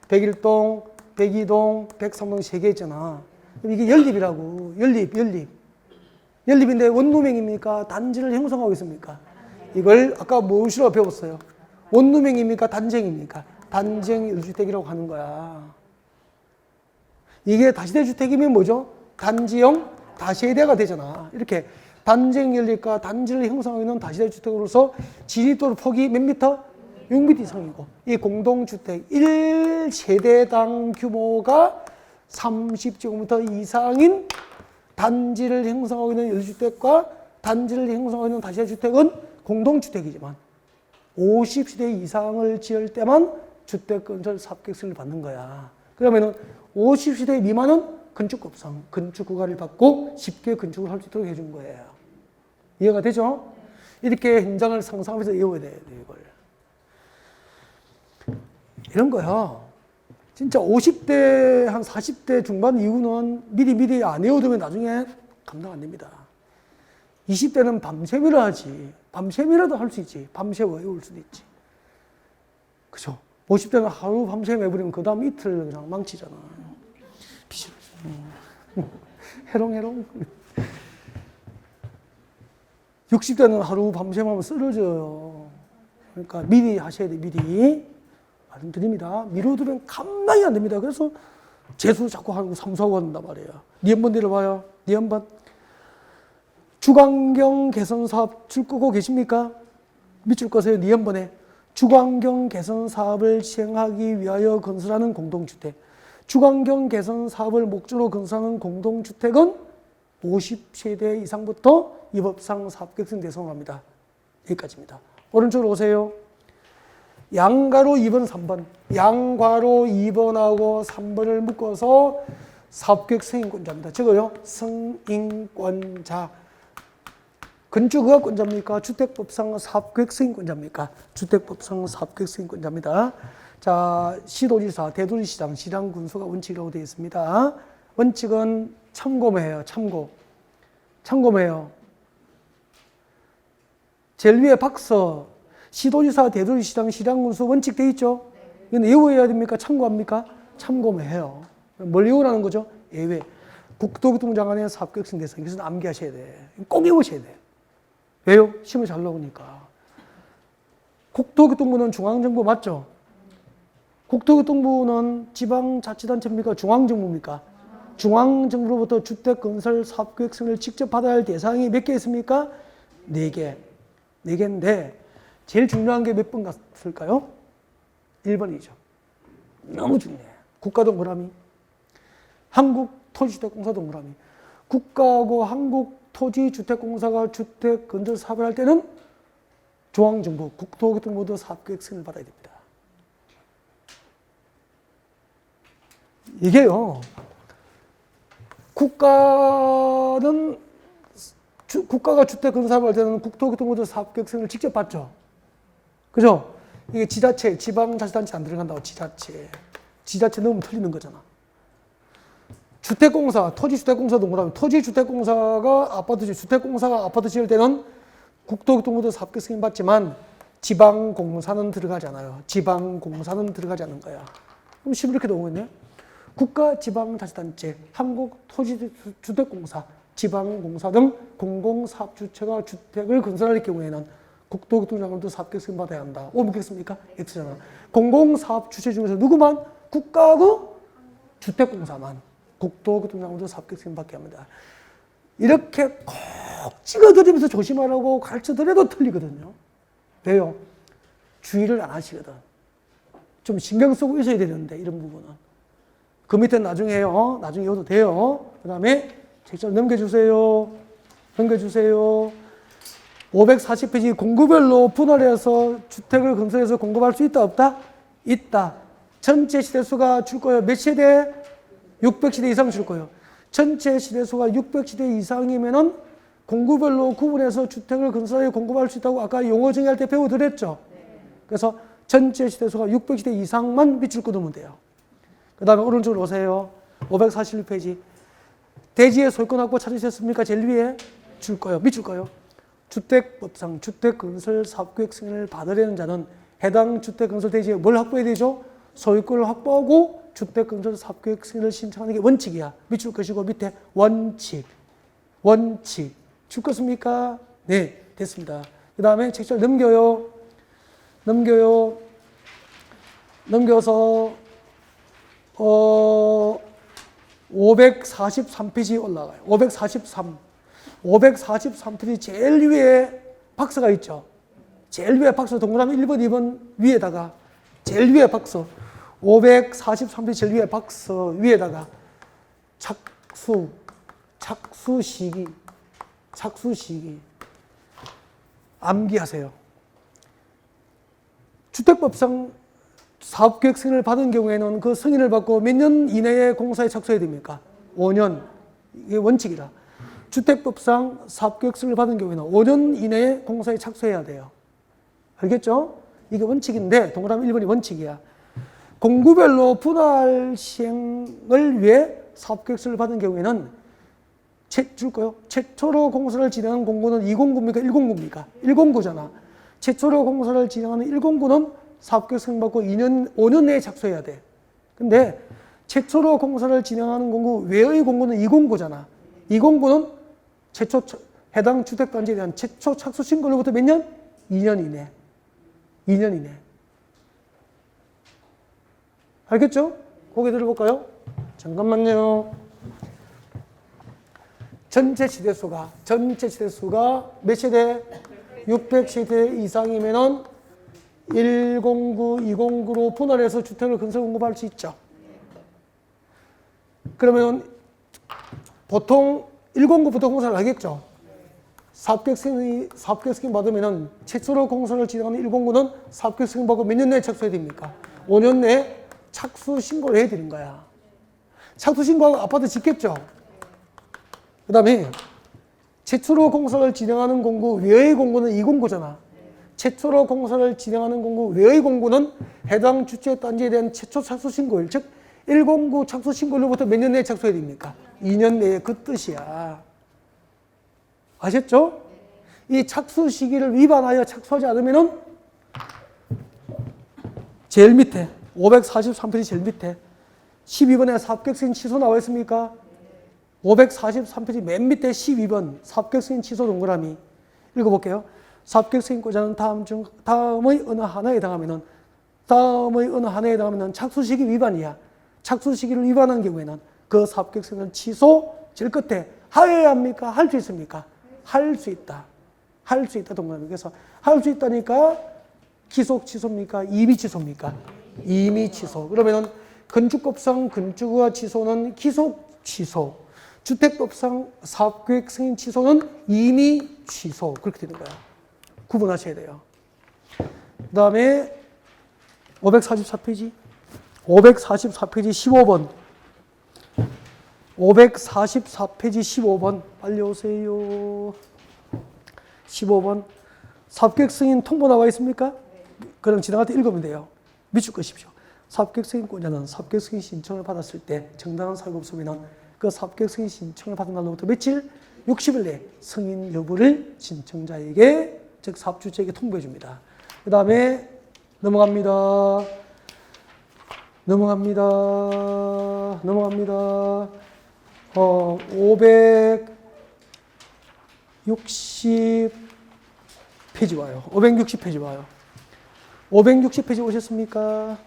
101동, 102동, 103동 3개 있잖아. 이게 연립이라고. 연립인데 원룸형입니까? 단지를 형성하고 있습니까? 이걸 아까 무엇으로 배웠어요? 원룸형입니까? 단지형입니까? 단지형 연립주택이라고 하는 거야. 이게 다세대 주택이면 뭐죠? 단지형 다세대가 되잖아. 이렇게 단지형 연립과 단지를 형성하고 있는 다세대 주택으로서 진입도로 폭이 몇 미터? 6m 이상이고 이 공동주택 1세대당 규모가 30제곱미터 이상인 단지를 형성하고 있는 연립주택과 단지를 형성하고 있는 다세대 주택은 공동주택이지만 50세대 이상을 지을 때만 주택건설 사업계획서를 받는 거야. 그러면은 50세대 미만은 건축법상 건축허가를 받고 쉽게 건축을 할 수 있도록 해준 거예요. 이해가 되죠? 이렇게 현장을 상상하면서 외워야 돼요, 이걸. 이런 거야. 진짜 50대, 한 40대 중반 이후는 미리 안 외워두면 나중에 감당 안 됩니다. 20대는 밤샘이라 하지. 밤샘이라도 할 수 있지. 밤새 외울 수도 있지. 그죠? 50대는 하루 밤새 외우면 그 다음 이틀 그냥 망치잖아. 해롱해롱. 60대는 하루 밤샘하면 쓰러져요. 그러니까 미리 하셔야 돼, 미리. 말씀드립니다. 미뤄두면 감당이 안 됩니다. 그래서 재수 자꾸 하고 삼수하고 한단 말이에요. 니 한번 내려봐요. 니 한번. 주광경 개선 사업 줄 끄고 계십니까? 밑줄 거세요. 니 한번에. 주광경 개선 사업을 시행하기 위하여 건설하는 공동주택. 주광경 개선 사업을 목적으로 건설하는 공동주택은 50세대 이상부터 이 법상 사업계획서 대상으로 합니다. 여기까지입니다. 오른쪽으로 오세요. 양가로 2번, 3번. 양가로 2번하고 3번을 묶어서 사업계획 승인권자입니다. 저거요. 승인권자. 건축허가권자입니까? 주택법상 사업계획 승인권자입니까? 주택법상 사업계획 승인권자입니다. 자, 시도지사, 대도시시장, 시장군수가 원칙이라고 되어 있습니다. 원칙은 참고해요. 참고해요. 제일 위에 박서. 시도지사, 대도시시장, 시장군수 원칙 돼 있죠? 이건 외워야 됩니까? 참고합니까? 참고해요. 뭘 외우라는 거죠? 예외. 국토교통부 장관의 사업계획서 대상. 이것은 암기하셔야 돼. 꼭 외우셔야 돼. 왜요? 시험에 잘 나오니까. 국토교통부는 중앙정부 맞죠? 국토교통부는 지방자치단체입니까? 중앙정부입니까? 중앙정부로부터 주택건설 사업계획서를 직접 받아야 할 대상이 몇 개 있습니까? 4개. 4개인데 제일 중요한 게 몇 번 같을까요? 1번이죠. 너무 중요해. 국가동그라미. 한국토지주택공사 동그라미. 국가하고 한국토지주택공사가 주택건설 사업을 할 때는 중앙정부, 국토교통부도 사업계획서를 받아야 됩니다. 이게요. 국가가 주택건설 사업을 할 때는 국토교통부도 사업계획서를 직접 받죠. 그죠? 이게 지자체, 지방자치단체 안 들어간다고, 지자체. 지자체 넣으면 틀리는 거잖아. 주택공사, 토지주택공사 동그라미. 토지주택공사가 주택공사가 아파트 지을 때는 국토교통부도 사업계획서 받지만 지방공사는 들어가지 않아요. 지방공사는 들어가지 않는 거야. 그럼 10 이렇게 나오겠네. 국가지방자치단체, 한국토지주택공사, 지방공사 등 공공사업주체가 주택을 건설할 경우에는 국토교통장으로도 사업계획 승인받아야 한다. O 묻겠습니까? X잖아. 공공사업주체 중에서 누구만? 국가하고 주택공사만 국토교통장으로도 사업계획 승인받게 합니다. 이렇게 꼭 찍어드리면서 조심하라고 가르쳐드려도 틀리거든요. 왜요? 주의를 안 하시거든. 좀 신경 쓰고 있어야 되는데 이런 부분은. 그 밑에 나중에 나중에 이어도 돼요. 그 다음에 책자를 넘겨주세요. 넘겨주세요. 540페이지 공구별로 분할해서 주택을 건설해서 공급할 수 있다 없다? 있다. 전체 시대수가 줄 거예요. 몇 세대? 600세대 이상 줄 거예요. 전체 시대수가 600세대 이상이면은 공구별로 구분해서 주택을 건설해 공급할 수 있다고 아까 용어 정의할 때 배워드렸죠. 그래서 전체 시대수가 600세대 이상만 밑줄 긋으면 돼요. 그 다음에 오른쪽으로 오세요. 541페이지. 대지의 소유권 확보 찾으셨습니까? 제일 위에 줄 거예요. 밑줄 거예요. 주택법상 주택건설 사업계획 승인을 받으려는 자는 해당 주택건설 대지에 뭘 확보해야 되죠? 소유권을 확보하고 주택건설 사업계획 승인을 신청하는 게 원칙이야. 밑줄 것이고 밑에 원칙. 원칙. 줄 것입니까? 네, 됐습니다. 그 다음에 책자를 넘겨요. 넘겨요. 넘겨서 543페이지 올라가요. 543. 543페이지 제일 위에 박스가 있죠. 제일 위에 박스 동그라미 1번, 2번 위에다가 제일 위에 박스 543페이지 제일 위에 박스 위에다가 착수 시기 암기하세요. 주택법상 사업계획 승인을 받은 경우에는 그 승인을 받고 몇 년 이내에 공사에 착수해야 됩니까? 5년. 이게 원칙이다. 주택법상 사업계획 승인을 받은 경우에는 5년 이내에 공사에 착수해야 돼요. 알겠죠? 이게 원칙인데 동그라미 1번이 원칙이야. 공구별로 분할 시행을 위해 사업계획 승인을 받은 경우에는 줄 거요. 최초로 공사를 진행한 공구는 209입니까? 109입니까? 109잖아. 최초로 공사를 진행하는 109는 사업계획 승인받고 5년 내에 착수해야 돼. 근데 최초로 공사를 진행하는 공구 외의 공구는 209잖아. 209는 최초 해당 주택단지에 대한 최초 착수 신고로부터 몇 년? 2년 이내. 2년 이내. 알겠죠? 고개 들어볼까요? 잠깐만요. 전체 시대수가 몇 세대? 600세대 이상이면은 109, 209로 분할해서 주택을 건설 공급할 수 있죠. 그러면 보통 109부터 공사를 하겠죠. 사업계획 승인 받으면은 최초로 공사를 진행하는 109는 사업계획 승인 받고 몇 년 내에 착수해야 됩니까? 5년 내에 착수 신고를 해야 되는 거야. 착수 신고하고 아파트 짓겠죠. 그 다음에 최초로 공사를 진행하는 공구 외의 공구는 209잖아. 최초로 공사를 진행하는 공구 외의 공구는 해당 주택단지에 대한 최초 착수 신고일, 즉 109 착수 신고일로부터 몇 년 내에 착수해야 됩니까? 2년 내에 그 뜻이야. 아셨죠? 이 착수 시기를 위반하여 착수하지 않으면은 제일 밑에 543페이지 제일 밑에 12번에 사업계획 승인 취소 나와 있습니까? 543페이지 맨 밑에 12번 사업계획 승인 취소 동그라미 읽어볼게요. 사업계획 승인권자는 다음의 어느 하나에 해당하면은 착수 시기 위반이야. 착수 시기를 위반한 경우에는 그 사업계획 승인을 취소 제일 끝에 하여야 합니까? 할 수 있습니까? 할 수 있다. 할 수 있다 동그라미. 그래서 할 수 있다니까 기속 취소입니까? 임의 취소입니까? 임의 취소. 그러면은 건축법상 건축의무 취소는 기속 취소. 주택법상 사업계획 승인 취소는 임의 취소. 그렇게 되는 거야. 구분하셔야 돼요. 그 다음에 544페이지 15번 544페이지 15번 빨리 오세요. 15번 사업계획 승인 통보 나와 있습니까? 그럼 지나갈 때 읽으면 돼요. 밑줄 것이십시오. 사업계획 승인권자는 사업계획 승인 신청을 받았을 때 정당한 사유가 없으면 그 사업계획 승인 신청을 받은 날로부터 며칠? 60일 내에 승인 여부를 신청자에게 즉 사업주체에게 통보해 줍니다. 그 다음에 넘어갑니다. 넘어갑니다. 560페이지 와요. 560페이지 와요. 560페이지 오셨습니까?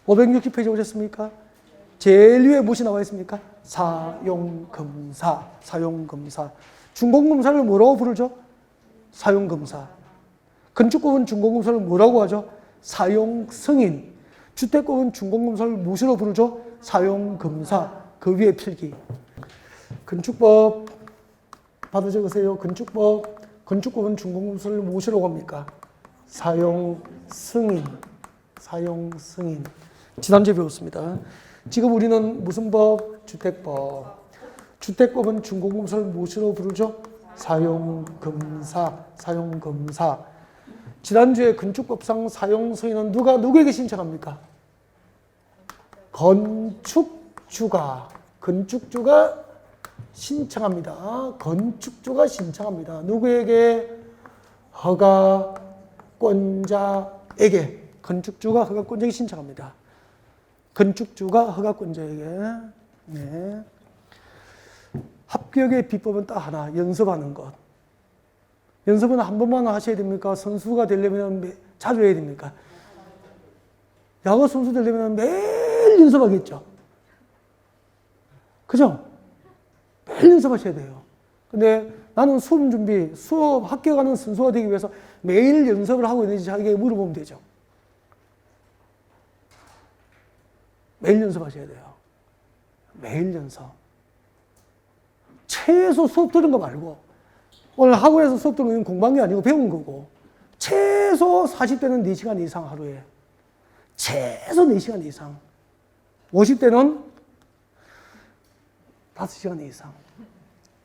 560페이지 오셨습니까? 제일 위에 무엇이 나와 있습니까? 사용검사. 준공검사를 뭐라고 부르죠? 사용검사. 건축법은 준공검사를 뭐라고 하죠? 사용승인. 주택법은 준공검사를 무엇으로 부르죠? 사용검사. 그 위에 필기. 건축법 받아 적으세요. 건축법은 준공검사를 무엇이라고 합니까? 사용승인. 지난주에 배웠습니다. 지금 우리는 무슨 법? 주택법. 주택법은 준공검사를 무엇으로 부르죠? 사용검사. 지난주에 건축법상 사용승인은 누구에게 신청합니까? 건축주가 신청합니다. 누구에게? 허가권자에게. 건축주가 허가권자에게 신청합니다. 건축주가 허가권자에게. 네. 합격의 비법은 딱 하나, 연습하는 것. 연습은 한 번만 하셔야 됩니까? 선수가 되려면 자주 해야 됩니까? 야구 선수 되려면 매일 연습하겠죠. 그죠? 매일 연습하셔야 돼요. 근데 나는 수업 합격하는 선수가 되기 위해서 매일 연습을 하고 있는지 자기에게 물어보면 되죠. 매일 연습하셔야 돼요. 매일 연습. 최소 수업 들은 거 말고, 오늘 학원에서 수업 들은 건 공부한 게 아니고 배운 거고, 최소 40대는 4시간 이상 하루에. 최소 4시간 이상. 50대는 5시간 이상.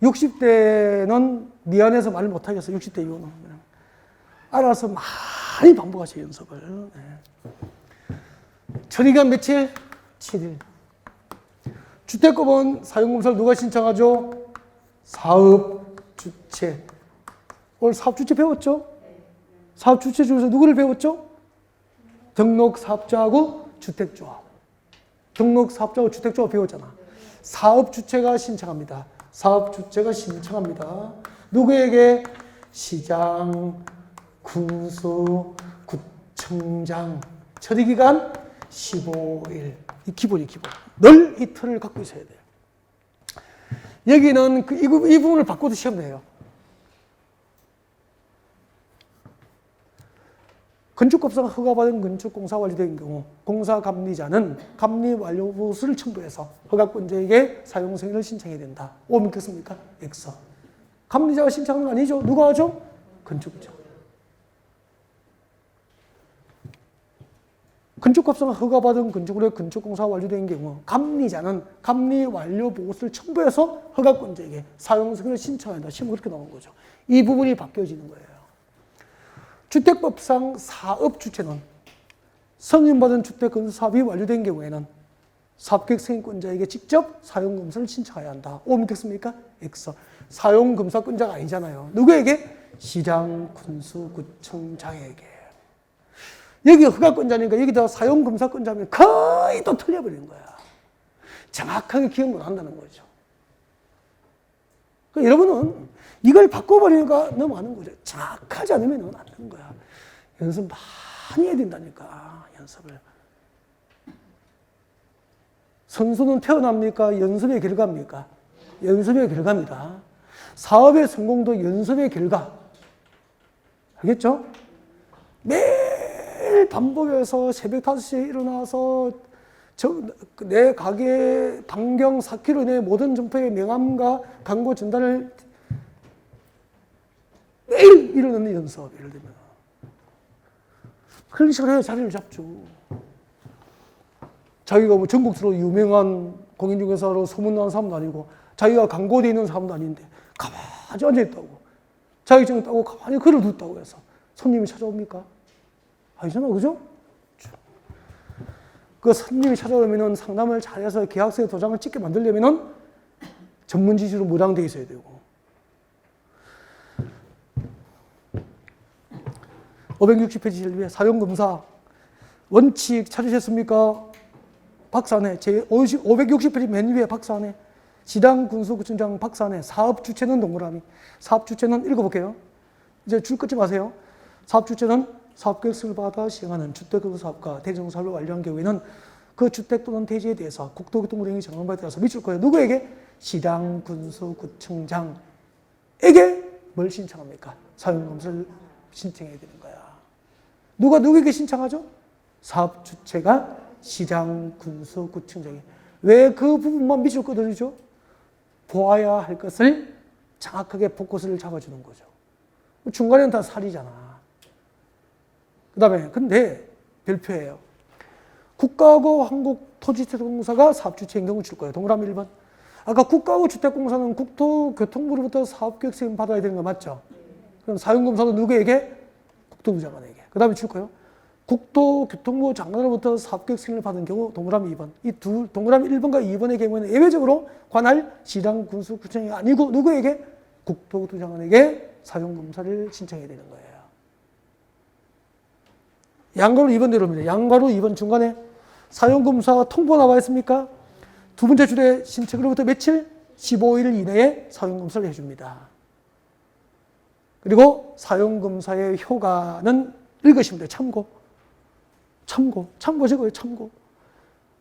60대는 미안해서 말을 못하겠어. 60대 이후는. 알아서 많이 반복하세요, 연습을. 네. 처리기간 며칠? 7일. 주택법은 사용검사를 누가 신청하죠? 사업주체. 오늘 사업주체 배웠죠? 사업주체 중에서 누구를 배웠죠? 등록사업자하고 주택조합. 등록사업자하고 주택조합 배웠잖아. 사업주체가 신청합니다. 누구에게? 시장, 군수, 구청장. 처리기간 15일. 이 기본. 늘 이 틀을 갖고 있어야 돼요. 여기는 이 부분을 바꿔도 시험 내요. 건축법상 허가받은 건축공사 완료된 경우 공사감리자는 감리완료보수를 첨부해서 허가권자에게 사용승인을 신청해야 된다. O 믿겠습니까? X. 감리자가 신청하는 거 아니죠? 누가 하죠? 건축자. 건축법상 허가받은 건축물의 건축공사 완료된 경우 감리자는 감리완료보고서를 첨부해서 허가권자에게 사용승인을 신청한다. 시험 그렇게 나온 거죠. 이 부분이 바뀌어지는 거예요. 주택법상 사업주체는 승인받은 주택건설사업이 완료된 경우에는 사업계획 승인권자에게 직접 사용검사를 신청해야 한다. O 믿겠습니까? X. 사용검사권자가 아니잖아요. 누구에게? 시장, 군수, 구청장에게. 여기 허가권자니까 여기다 사용검사권자면 거의 또 틀려버리는 거야. 정확하게 기억 못 한다는 거죠. 그러니까 여러분은 이걸 바꿔버리니까 넘어가는 거죠. 정확하지 않으면 안 되는 거야. 연습 많이 해야 된다니까, 연습을. 선수는 태어납니까? 연습의 결과입니까? 연습의 결과입니다. 사업의 성공도 연습의 결과. 알겠죠? 매일 반복해서 새벽 5시에 일어나서 내 가게 반경 4km 내 모든 점포의 명함과 광고 전달을 매일 일어나는 연습, 예를 들면. 그런 식으로 해야 자리를 잡죠. 자기가 뭐 전국적으로 유명한 공인중개사로 소문난 사람도 아니고, 자기가 광고되어 있는 사람도 아닌데, 가만히 앉아있다고. 자격증 따고 가만히 글을 뒀다고 해서 손님이 찾아옵니까? 아니잖아, 그죠? 그 손님이 찾아오면 상담을 잘해서 계약서에 도장을 찍게 만들려면 전문 지식으로 무량되어 있어야 되고. 560페이지 1위에 사용검사. 원칙 찾으셨습니까? 박사네. 제 560페이지 맨 위에 박사네. 지당 군수구청장 박사네. 사업 주체는 동그라미. 사업 주체는 읽어볼게요. 이제 줄 끊지 마세요. 사업 주체는 사업계획서를 받아 시행하는 주택건설사업과 대지건설을 완료한 경우에는 그 주택 또는 대지에 대해서 국토교통부령이 정한 바에 따라서 미칠 거예요. 누구에게? 시당 군수구청장에게 뭘 신청합니까? 사용검사를 신청해야 되는 거야. 누가 누구에게 신청하죠? 사업 주체가 시장 군수구청장에. 왜 그 부분만 밑으로 끌어들이죠? 보아야 할 것을 정확하게 포커스를 잡아주는 거죠. 중간에는 다 살이잖아. 그 다음에 근데 별표예요. 국가하고 한국토지주택공사가 사업주체인 경우 줄 거예요. 동그라미 1번. 아까 국가하고 주택공사는 국토교통부로부터 사업계획서 받아야 되는 거 맞죠? 그럼 사용검사도 누구에게? 국토부 장관에게. 그 다음에 줄 거예요. 국토교통부 장관으로부터 사업계획 승인을 받은 경우 동그라미 2번. 이 동그라미 1번과 2번의 경우에는 예외적으로 관할 시장 군수구청이 아니고 누구에게? 국토교통부 장관에게 사용검사를 신청해야 되는 거예요. 양가로 2번 내려옵니다. 양가로 2번 중간에 사용검사 통보 나와 있습니까? 두 번째 줄에 신청으로부터 며칠? 15일 이내에 사용검사를 해줍니다. 그리고 사용검사의 효과는 읽으시면 돼요. 참고 적어요. 참고.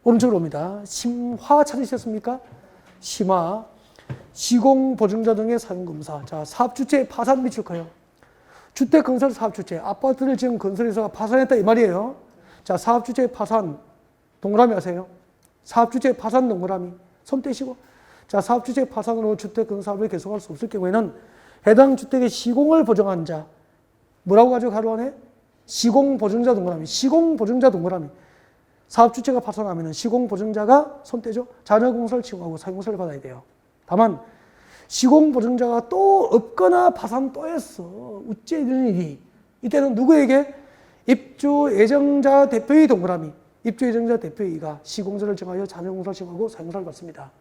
오른쪽으로 옵니다. 심화 찾으셨습니까? 심화. 시공보증자 등의 사용검사. 자, 사업주체 파산 미칠 거예요. 주택건설 사업주체. 아파트를 지은 건설회사가 파산했다 이 말이에요. 자, 사업주체 파산. 동그라미 하세요. 사업주체 파산 동그라미. 손 떼시고. 자, 사업주체 파산으로 주택건설 사업을 계속할 수 없을 경우에는 해당 주택의 시공을 보증한 자. 뭐라고 가지고 가로 안에? 시공보증자 동그라미. 시공보증자 동그라미. 사업주체가 파산하면 시공보증자가 손 떼죠. 잔여공사를 취소하고 사용공사를 받아야 돼요. 다만 시공보증자가 또 없거나 파산 또 했어. 어째 이런 일이. 이때는 누구에게? 입주예정자 대표의 동그라미. 입주예정자 대표의가 시공사를 정하여 잔여공사를 정하고 사용공사를 받습니다.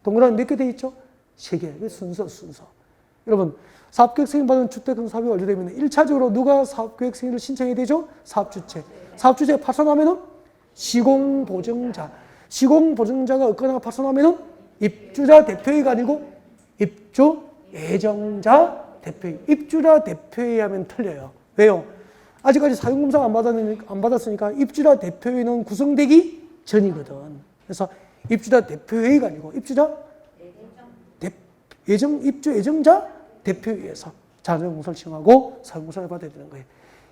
동그라미 몇 개 돼 있죠? 3개. 순서. 여러분, 사업계획 승인받은 주택건설 사업이 완료되면 1차적으로 누가 사업계획 승인을 신청해야 되죠? 사업주체. 사업주체가 파산하면은 시공보증자. 시공보증자가 없거나 파산하면은 입주자 대표회가 아니고 입주예정자 대표회. 입주자 대표회 하면 틀려요. 왜요? 아직까지 사용검사 안 받았으니까 입주자 대표회는 구성되기 전이거든. 그래서 입주자 대표회가 아니고 입주자 입주예정자 대표회에서 잔여공사를 시행하고 사용공사를 받아야 되는 거예요.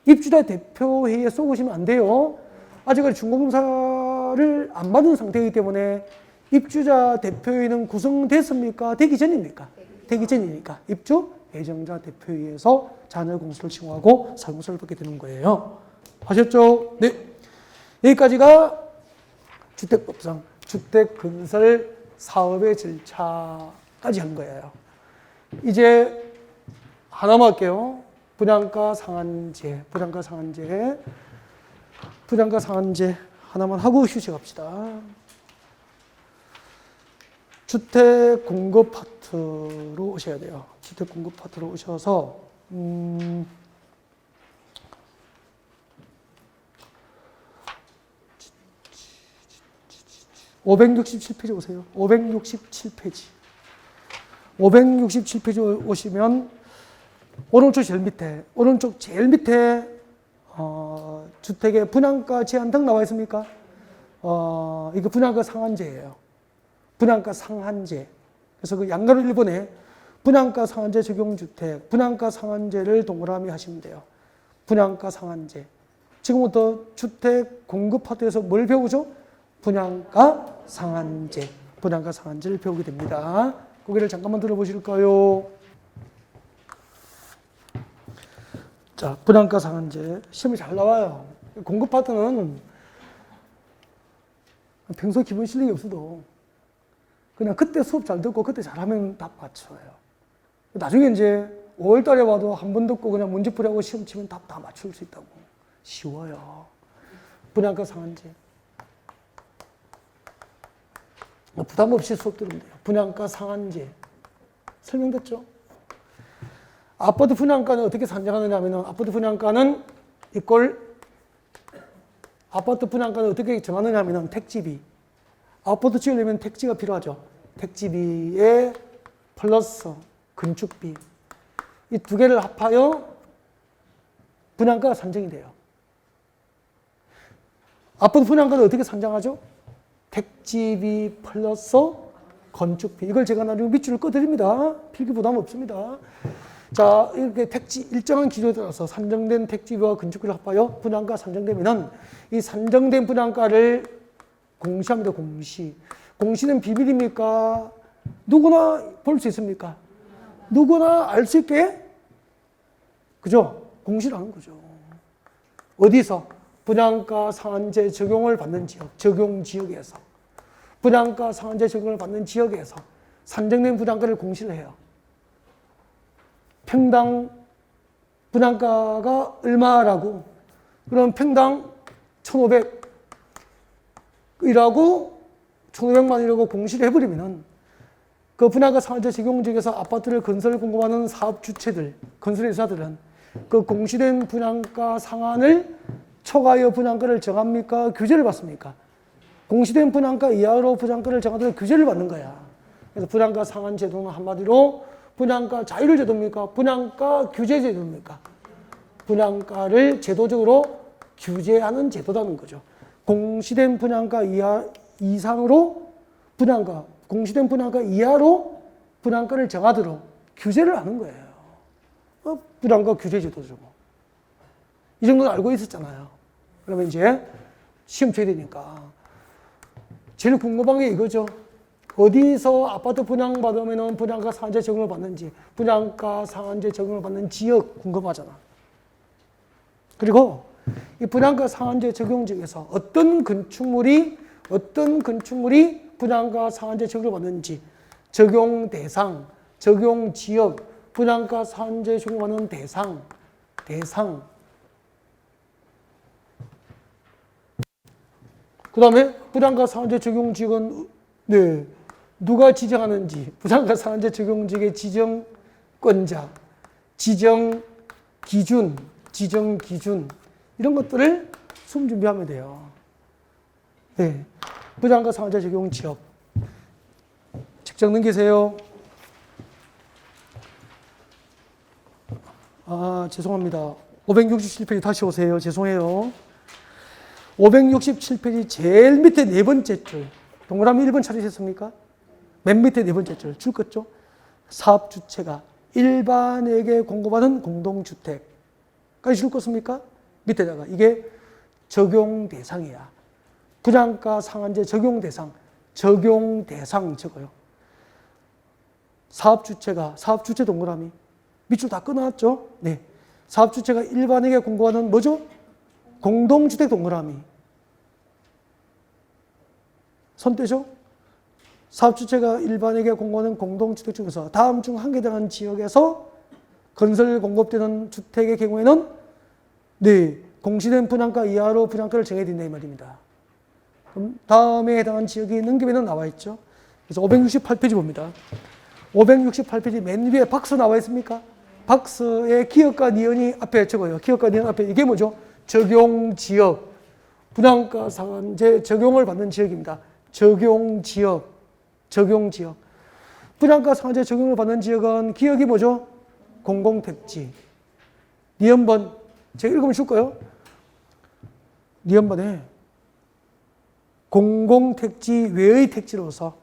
입주자 대표회에 쏘고시면 안 돼요. 아직까지 준공사를 안 받은 상태이기 때문에 입주자 대표회는 구성됐습니까? 되기 전입니까? 되기 전이니까 입주 예정자 대표회에서 잔여공사를 시행하고 사용공사를 받게 되는 거예요. 아셨죠? 네. 여기까지가 주택법상 주택건설 사업의 절차까지 한 거예요. 이제 하나만 할게요. 분양가 상한제 하나만 하고 휴식합시다. 주택 공급 파트로 오셔야 돼요. 주택 공급 파트로 오셔서 567페이지 오세요. 567페이지. 567페이지 오시면 오른쪽 제일 밑에 주택의 분양가 제한 등 나와 있습니까? 이거 분양가 상한제예요. 분양가 상한제. 그래서 그 양가로 1번에 분양가 상한제 적용주택, 분양가 상한제를 동그라미 하시면 돼요. 분양가 상한제. 지금부터 주택 공급 파트에서 뭘 배우죠? 분양가 상한제. 분양가 상한제를 배우게 됩니다. 고개를 잠깐만 들어보실까요? 자, 분양가 상한제. 시험이 잘 나와요. 공급 파트는 평소에 기본 실력이 없어도 그냥 그때 수업 잘 듣고 그때 잘하면 답 맞춰요. 나중에 이제 5월 달에 와도 한 번 듣고 그냥 문제풀이하고 시험 치면 답 다 맞출 수 있다고. 쉬워요. 분양가 상한제. 부담 없이 수업 들으면 돼요. 분양가 상한제. 설명됐죠? 아파트 분양가는 어떻게 산정하느냐 하면 아파트 분양가는 이꼴 아파트 분양가를 어떻게 정하느냐 하면 택지비. 아파트 지으려면 택지가 필요하죠. 택지비에 플러스 건축비. 이 두 개를 합하여 분양가가 산정이 돼요. 아파트 분양가를 어떻게 산정하죠? 택지비 플러스 건축비. 이걸 제가 나중에 밑줄을 꺼드립니다. 필기 부담 없습니다. 자, 이렇게 일정한 기준에 따라서 산정된 택지비와 건축비를 합하여 분양가 산정되면은 이 산정된 분양가를 공시합니다. 공시. 공시는 비밀입니까? 누구나 볼 수 있습니까? 누구나 알 수 있게? 그죠? 공시를 하는 거죠. 어디서? 분양가 상한제 적용을 받는 지역, 적용 지역에서. 분양가 상한제 적용을 받는 지역에서 산정된 분양가를 공시를 해요. 평당 분양가가 얼마라고? 그럼 평당 1,500이라고 1,500만 원이라고 공시를 해버리면은 그 분양가 상한제 적용 지역에서 아파트를 건설 공급하는 사업 주체들, 건설회사들은 그 공시된 분양가 상한을 초과하여 분양가를 정합니까? 규제를 받습니까? 공시된 분양가 이하로 분양가를 정하도록 규제를 받는 거야. 그래서 분양가 상한 제도는 한마디로 분양가 자율 제도입니까? 분양가 규제 제도입니까? 분양가를 제도적으로 규제하는 제도라는 거죠. 공시된 분양가 이상으로 분양가, 공시된 분양가 이하로 분양가를 정하도록 규제를 하는 거예요. 분양가 규제 제도죠. 이 정도는 알고 있었잖아요. 그러면 이제 시험 쳐야 되니까. 제일 궁금한 게 이거죠. 어디서 아파트 분양받으면 분양가 상한제 적용을 받는지, 분양가 상한제 적용을 받는 지역 궁금하잖아. 그리고 이 분양가 상한제 적용 지역에서 어떤 건축물이 분양가 상한제 적용을 받는지, 적용 대상, 적용 지역, 분양가 상한제 적용을 받는 대상. 그 다음에 분양가 상한제 적용 지역은 누가 지정하는지, 분양가 상한제 적용 지역의 지정권자, 지정 기준 이런 것들을 수험 준비하면 돼요. 네, 분양가 상한제 적용 지역. 책장 넘기세요. 죄송합니다. 567페이지 다시 오세요. 죄송해요. 567페이지 제일 밑에 네 번째 줄. 동그라미 1번 찾으셨습니까? 맨 밑에 네 번째 줄. 줄 껐죠? 사업주체가 일반에게 공급하는 공동주택까지 줄 껐습니까? 밑에다가 이게 적용 대상이야. 분양가 상한제 적용 대상 적어요. 사업주체 동그라미. 밑줄 다 끊어놨죠? 네. 사업주체가 일반에게 공급하는 뭐죠? 공동주택 동그라미. 손 떼죠? 사업주체가 일반에게 공급하는 공동주택 중에서 다음 중 한 개 되는 지역에서 건설 공급되는 주택의 경우에는 공시된 분양가 이하로 분양가를 정해야 된다 이 말입니다. 그럼 다음에 해당한 지역이 넘기면 나와 있죠. 그래서 568페이지 봅니다. 568페이지 맨 위에 박스 나와 있습니까? 박스에 기업과 니은이 앞에 적어요. 기업과 니은 앞에 이게 뭐죠? 적용 지역. 분양가 상한제 적용을 받는 지역입니다. 적용 지역. 분양가 상한제 적용을 받는 지역은 기억이 뭐죠? 공공택지. 니은번 제가 읽으면 줄까요? 니은번에 공공택지 외의 택지로서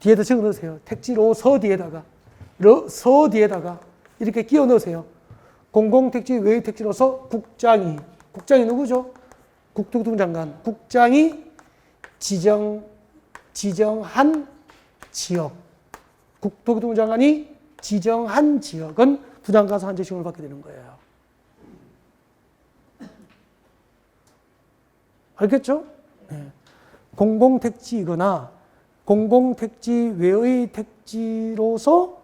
뒤에다 적어 넣으세요. 택지로서 뒤에다가 이렇게 끼워 넣으세요. 공공택지 외의 택지로서 국장이 누구죠? 국토교통 장관. 국장이 지정한 지역. 국토교통 장관이 지정한 지역은 분양가 상한제 적용을 받게 되는 거예요. 알겠죠? 네. 공공택지이거나 공공택지 외의 택지로서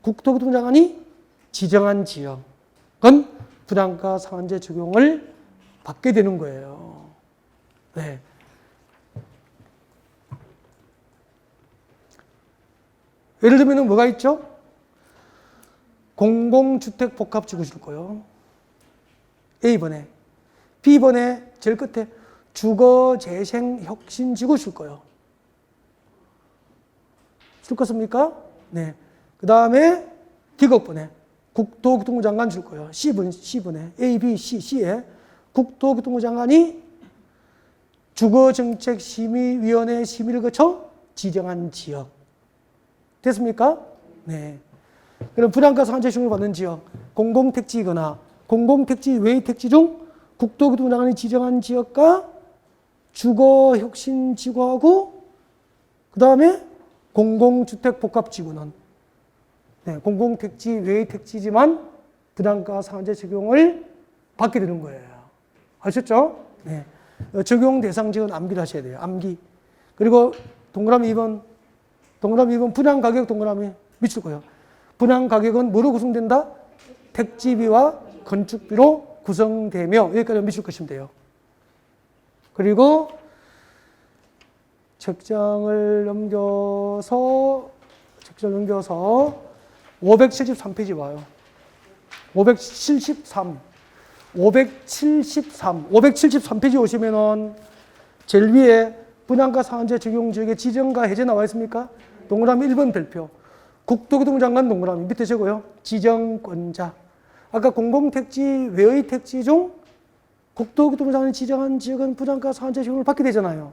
국토교통 장관이 지정한 지역은 분양가 상한제 적용을 받게 되는 거예요. 네. 예를 들면 뭐가 있죠? 공공주택 복합지구 줄 거요. A번에. B번에 제일 끝에 주거재생혁신지구 줄 거요. 줄 것입니까? 네. 그 다음에 D곡번에 국토교통부 장관 줄 거예요. C번에 A, B, C에 국토교통부 장관이 주거정책심의위원회 심의를 거쳐 지정한 지역. 됐습니까? 네. 그럼 분양가 상한제 지원을 받는 지역, 공공택지이거나 공공택지 외의 택지 중 국토교통부 장관이 지정한 지역과 주거혁신지구하고 그 다음에 공공주택복합지구는 네, 공공택지 외의 택지지만 분양가 상한제 적용을 받게 되는 거예요. 아셨죠? 네. 적용 대상 지역은 암기를 하셔야 돼요. 암기. 그리고 동그라미 2번 분양 가격 동그라미 미칠 거예요. 분양 가격은 뭐로 구성된다? 택지비와 건축비로 구성되며 여기까지 미칠 것이면 돼요. 그리고 책장을 넘겨서 573페이지 와요. 573페이지 오시면은 제일 위에 분양가 상한제 적용 지역의 지정과 해제 나와 있습니까? 동그라미 1번 별표. 국토교통부 장관 동그라미 밑에 적어요. 지정권자. 아까 공공택지 외의 택지 중 국토교통부 장관이 지정한 지역은 분양가 상한제 적용을 받게 되잖아요.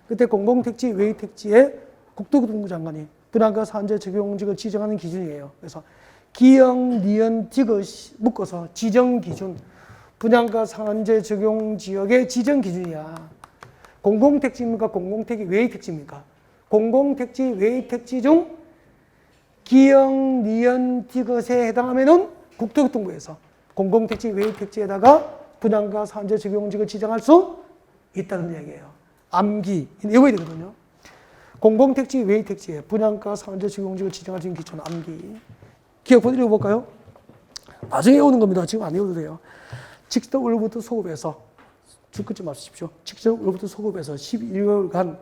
그때 공공택지 외의 택지에 국토교통부 장관이 분양가 상한제 적용 지역을 지정하는 기준이에요. 그래서 기역, 니은, 디귿 묶어서 지정 기준. 분양가 상한제 적용 지역의 지정 기준이야. 공공택지입니까? 공공택지 외의 택지입니까? 공공택지 외의 택지 중 기역, 니은, 디귿에 해당하면은 국토교통부에서 공공택지 외의 택지에다가 분양가 상한제 적용 지역을 지정할 수 있다는 이야기예요. 암기 외워야 되거든요. 공공택지 외의 택지에 분양가 상한제 적용 지역을 지정할 수 있는 기준 암기. 기억부터 읽어볼까요? 나중에 외우는 겁니다. 지금 안 외워도 돼요. 직접 월부터 소급해서 줄 끊지 마십시오. 직접 월부터 소급해서 12개월간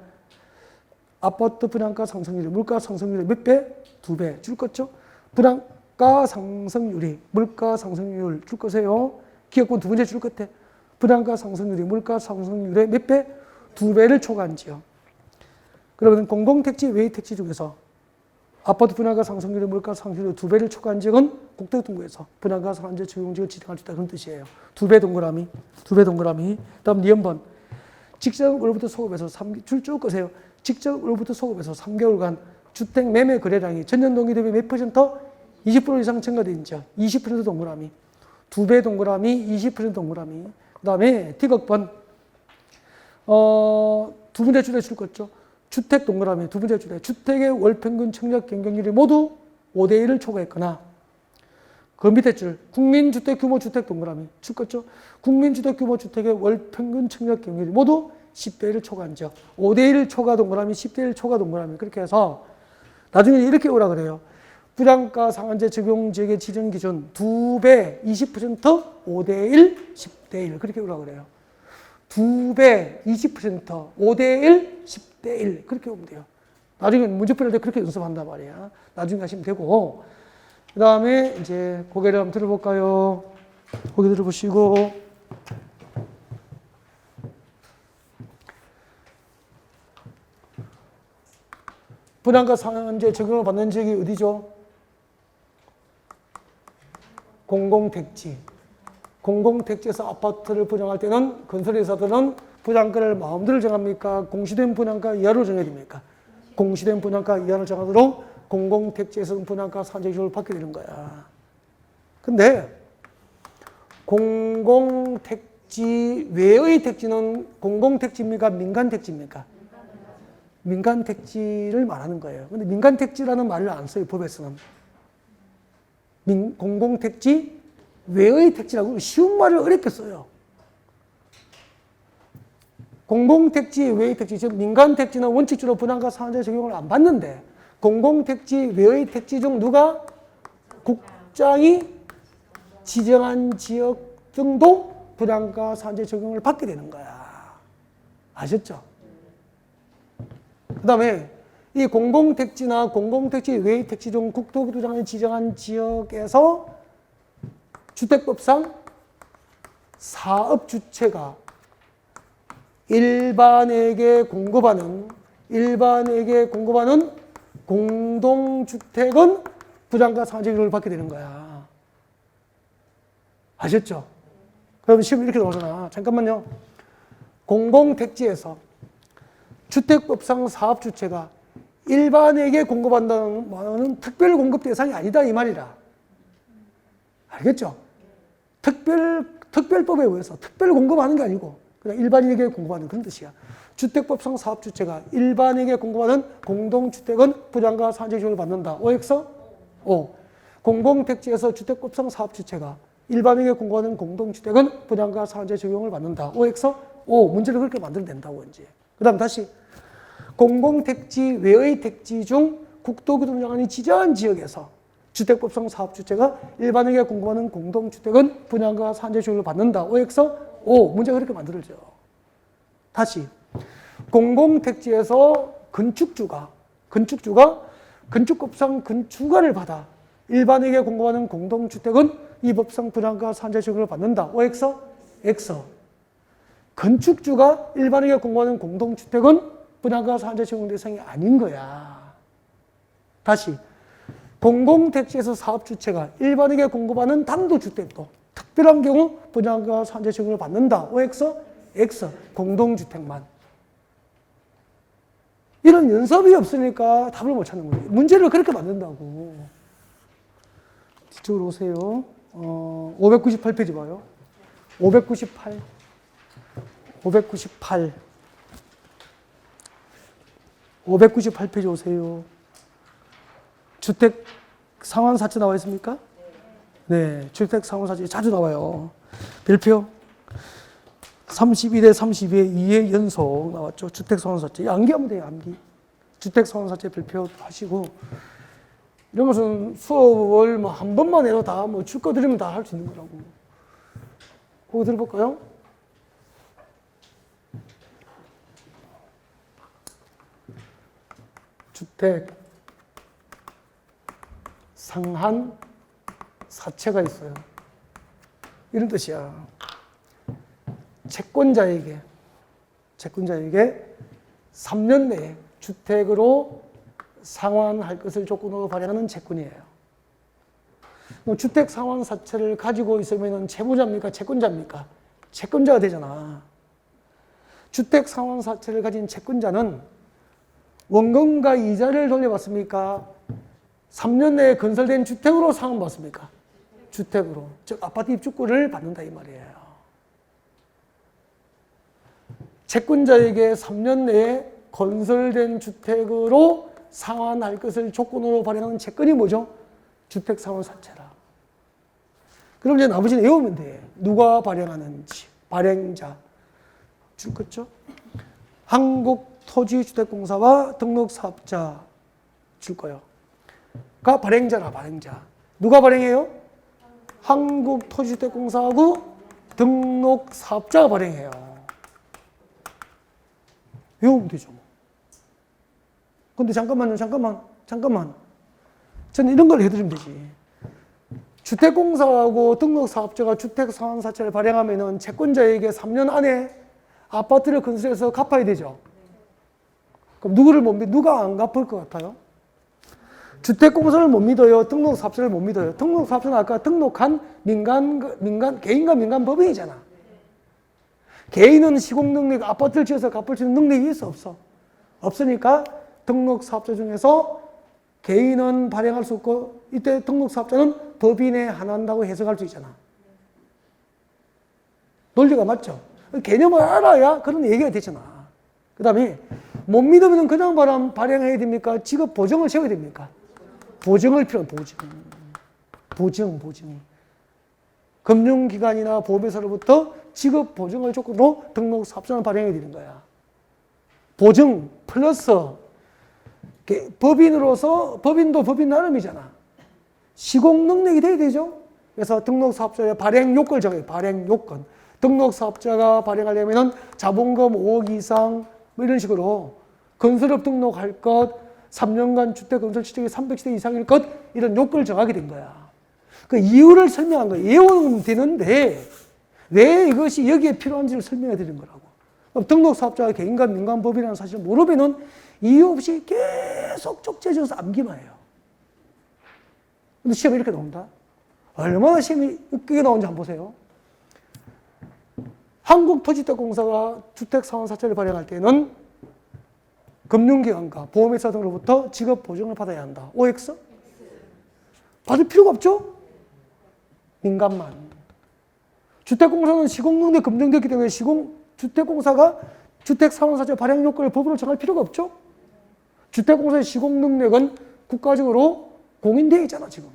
아파트 분양가 상승률이 물가 상승률이 몇 배? 2배 줄 거죠. 분양가 상승률이 물가 상승률 줄 거세요. 기업권 두 번째 줄 끝에 분양가 상승률이 물가 상승률의 몇 배? 2배를 초과한 지역. 그러면 공공택지 외의 택지 중에서 아파트 분양가 상승률이 물가 상승률의 2배를 초과한 지역은 국토교통부에서 분양가 상한제 적용 지역을 지정할 수 있다 그런 뜻이에요. 2배 동그라미. 다음 니은번. 직접 월부터 소급해서 줄 쭉 거세요. 직접 월부터 소급해서 3개월간 주택 매매 거래량이 전년 동기 대비 몇 %? 20% 이상 증가된 지역. 20% 동그라미. 2배 동그라미, 20% 동그라미. 그 다음에 D극번. 두 번째 줄에 줄 거죠. 주택 동그라미 두 번째 줄에 주택의 월평균 청약 경쟁률이 모두 5대1을 초과했거나 그 밑에 줄 국민주택 규모 주택 동그라미 줄 거죠. 국민주택 규모 주택의 월평균 청약 경쟁률이 모두 10대1을 초과한 지역. 5대1 초과 동그라미 10대1 초과 동그라미 그렇게 해서 나중에 이렇게 오라 그래요. 분양가 상한제 적용 지역의 지정 기준 2배 20% 5대1 10대1 그렇게 오라 그래요. 2배 20% 5대1 10대1 그렇게 오면 돼요. 나중에 문제 풀 때 그렇게 연습한단 말이야. 나중에 하시면 되고 그 다음에 이제 고개를 한번 들어볼까요? 고개 들어보시고 분양가 상한제 적용을 받는 지역이 어디죠? 공공택지. 공공택지에서 아파트를 분양할 때는 건설회사들은 분양가를 마음대로 정합니까? 공시된 분양가 이하로 정해야 됩니까? 공시된 분양가 이하로 정하도록 공공택지에서는 분양가 상한제 기준을 받게 되는 거야. 근데 공공택지 외의 택지는 공공택지입니까? 민간택지입니까? 민간택지를 말하는 거예요. 근데 민간택지라는 말을 안 써요, 법에서는. 공공택지 외의 택지라고 쉬운 말을 어렵게 써요. 공공택지 외의 택지, 즉 민간택지는 원칙적으로 분양가 상한제 적용을 안 받는데 공공택지 외의 택지 중 누가 국장이 지정한 지역 정도 분양가 상한제 적용을 받게 되는 거야. 아셨죠? 그 다음에 이 공공택지나 공공택지 외의 택지 중 국토부도 장관이 지정한 지역에서 주택법상 사업주체가 일반에게 공급하는 공동주택은 부담과 상한제를 받게 되는 거야. 아셨죠? 그럼 시험 이렇게 나오잖아. 잠깐만요. 공공택지에서 주택법상 사업주체가 일반에게 공급한다는 말은 특별 공급 대상이 아니다 이 말이라. 알겠죠? 특별법에 의해서 특별 공급하는 게 아니고 그냥 일반인에게 공급하는 그런 뜻이야. 주택법상 사업주체가 일반에게 공급하는 공동주택은 부담과 상한제 지원을 받는다. OX? O. 공공택지에서 주택법상 사업주체가 일반에게 공급하는 공동주택은 부담과 상한제 적용을 받는다. OX? O. 문제를 그렇게 만들면 된다고 이제. 그 다음 다시. 공공택지 외의 택지 중 국토교통장관이 지정한 지역에서 주택법상 사업주체가 일반에게 공급하는 공동주택은 분양과 상한제 적용을 받는다. OX? O. 문제가 그렇게 만들어져. 다시. 공공택지에서 건축주가 건축법상 건축허가를 받아 일반에게 공급하는 공동주택은 이 법상 분양과 상한제 적용을 받는다. OX? X. 건축주가 일반에게 공급하는 공동주택은 분양과 상한제 적용 대상이 아닌 거야. 다시. 공공택지에서 사업주체가 일반에게 공급하는 단독주택도 특별한 경우 분양과 상한제 적용을 받는다. OX? X. 공동주택만. 이런 연습이 없으니까 답을 못 찾는 거예요. 문제를 그렇게 만든다고. 뒤쪽으로 오세요. 598페이지 봐요. 598페이지 오세요. 주택 상환사채 나와 있습니까? 네, 주택 상환사채 자주 나와요. 별표 32대 32의 2의 연속 나왔죠. 주택 상환사채. 암기하면 돼요, 암기. 주택 상환사채 별표 하시고. 이런 것은 수업을 뭐 한 번만 해도 다 뭐 줄 거 드리면 다 할 수 있는 거라고. 그거 들어볼까요? 주택 상한 사채가 있어요. 이런 뜻이야. 채권자에게 3년 내에 주택으로 상환할 것을 조건으로 발행하는 채권이에요. 주택 상환 사채를 가지고 있으면 채무자입니까? 채권자입니까? 채권자가 되잖아. 주택 상환 사채를 가진 채권자는 원금과 이자를 돌려받습니까? 3년 내에 건설된 주택으로 상환받습니까? 주택으로. 즉 아파트 입주권을 받는다 이 말이에요. 채권자에게 3년 내에 건설된 주택으로 상환할 것을 조건으로 발행하는 채권이 뭐죠? 주택 상환 사채라. 그럼 이제 나머지는 외우면 돼. 누가 발행하는지. 발행자. 줄 거죠? 한국토지주택공사와 등록사업자 줄 거예요. 가 발행자라, 발행자. 누가 발행해요? 한국토지주택공사하고 등록사업자가 발행해요. 외우면 되죠. 근데 잠깐만. 저는 이런 걸 해드리면 되지. 주택공사하고 등록사업자가 주택상환사채를 발행하면은 채권자에게 3년 안에 아파트를 건설해서 갚아야 되죠. 그럼 누가 안 갚을 것 같아요? 주택공사를 못 믿어요? 등록사업자를 못 믿어요? 등록사업자는 아까 등록한 개인과 민간 법인이잖아. 개인은 시공능력, 아파트를 지어서 갚을 수 있는 능력이 있어, 없어? 없으니까 등록사업자 중에서 개인은 발행할 수 없고 이때 등록사업자는 법인에 한한다고 해석할 수 있잖아. 논리가 맞죠? 개념을 알아야 그런 얘기가 되잖아. 그 다음에 못 믿으면 그냥 발행해야 됩니까? 직업 보증을 세워야 됩니까? 보증을 보증. 금융기관이나 보험회사로부터 직업 보증을 조건으로 등록사업자는 발행해야 되는 거야. 보증 플러스 법인으로서 법인도 법인 나름이잖아. 시공 능력이 돼야 되죠. 그래서 등록사업자의 발행 요건을 정해요. 발행 요건. 등록사업자가 발행하려면 자본금 5억 이상 뭐 이런 식으로 건설업 등록할 것, 3년간 주택건설 취득이 300세대 이상일 것, 이런 요건을 정하게 된 거야. 그 이유를 설명한 거야. 외우면 되는데 왜 이것이 여기에 필요한지를 설명해 드린 거라고. 그럼 등록사업자가 개인과 민간법이라는 사실을 모르면은 이유 없이 계속 쪽지해줘서 암기만 해요. 근데 시험이 이렇게 나온다? 얼마나 시험이 웃기게 나오는지 한번 보세요. 한국토지대공사가 주택상환사채를 발행할 때는 금융기관과 보험회사 등으로부터 직업보증을 받아야 한다. OX? 받을 필요가 없죠? 민간만. 주택공사는 시공능력 검증됐기 때문에 주택공사가 주택상환사채 발행 요건을 법으로 정할 필요가 없죠? 주택공사의 시공능력은 국가적으로 공인되어 있잖아, 지금.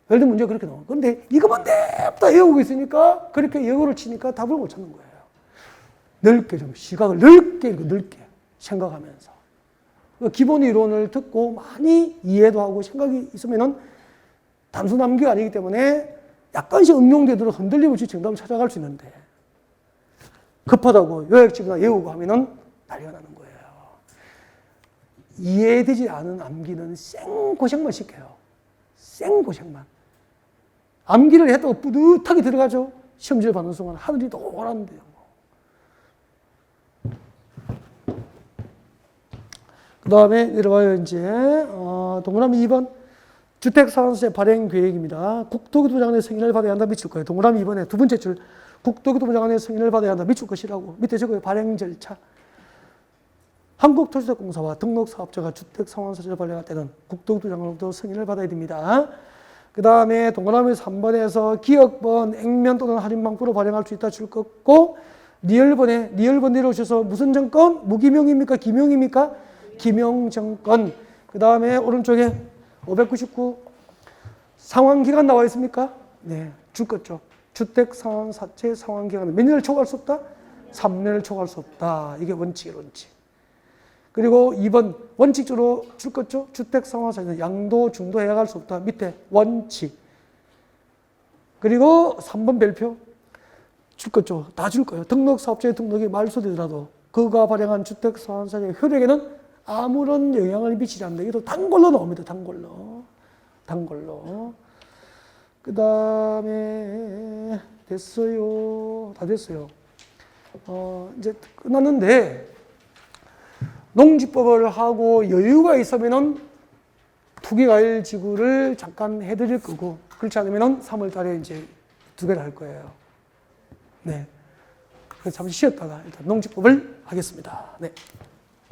예를 들면 문제가 그렇게 나와. 그런데 이것만 냅다 외우고 있으니까 그렇게 영어를 치니까 답을 못 찾는 거예요. 넓게 좀 시각을 넓게 생각하면서. 기본 이론을 듣고 많이 이해도 하고 생각이 있으면은 단순 암기가 아니기 때문에 약간씩 응용되도록 흔들림 없이 정답을 찾아갈 수 있는데 급하다고 요약집이나 외우고 하면은 난리가 나는 거예요. 이해되지 않은 암기는 생고생만 시켜요. 생고생만. 암기를 해도 뿌듯하게 들어가죠. 시험지를 받는 순간 하늘이 노란데요. 그 다음에 내려와요, 이제. 동그라미 2번. 주택상환사채 발행 계획입니다. 국토교통부 장관의 승인을 받아야 한다. 미칠 거예요. 동그라미 2번에 두 번째 줄. 국토교통부 장관의 승인을 받아야 한다. 미칠 것이라고. 밑에 적어요. 발행 절차. 한국토지대공사와 등록사업자가 주택상환사채를 발행할 때는 국토교통부 장관으로부터 승인을 받아야 됩니다. 그 다음에 동그라미 3번에서 기억번, 액면 또는 할인방부로 발행할 수 있다 줄 거고, 리얼번 내려오셔서 무슨 정권? 무기명입니까? 기명입니까? 기명정권. 그 다음에 오른쪽에 599 상환기간 나와 있습니까? 네, 줄 거죠. 주택상환사채 상환기간은 몇 년을 초과할 수 없다? 3년을 초과할 수 없다. 이게 원칙이에요, 원칙. 그리고 2번 원칙적으로 줄 거죠. 주택상환사채는 양도, 중도 해약할 수 없다. 밑에 원칙. 그리고 3번 별표 줄 거죠. 다 줄 거예요. 등록사업자의 등록이 말소되더라도 그가 발행한 주택상환사채 효력에는 아무런 영향을 미치지 않는다. 이것도 단골로 나옵니다. 단골로. 그 다음에 됐어요. 다 됐어요. 이제 끝났는데 농지법을 하고 여유가 있으면은 투기과일 지구를 잠깐 해드릴 거고, 그렇지 않으면은 3월 달에 이제 2개를 할 거예요. 네. 그래서 잠시 쉬었다가 일단 농지법을 하겠습니다. 네.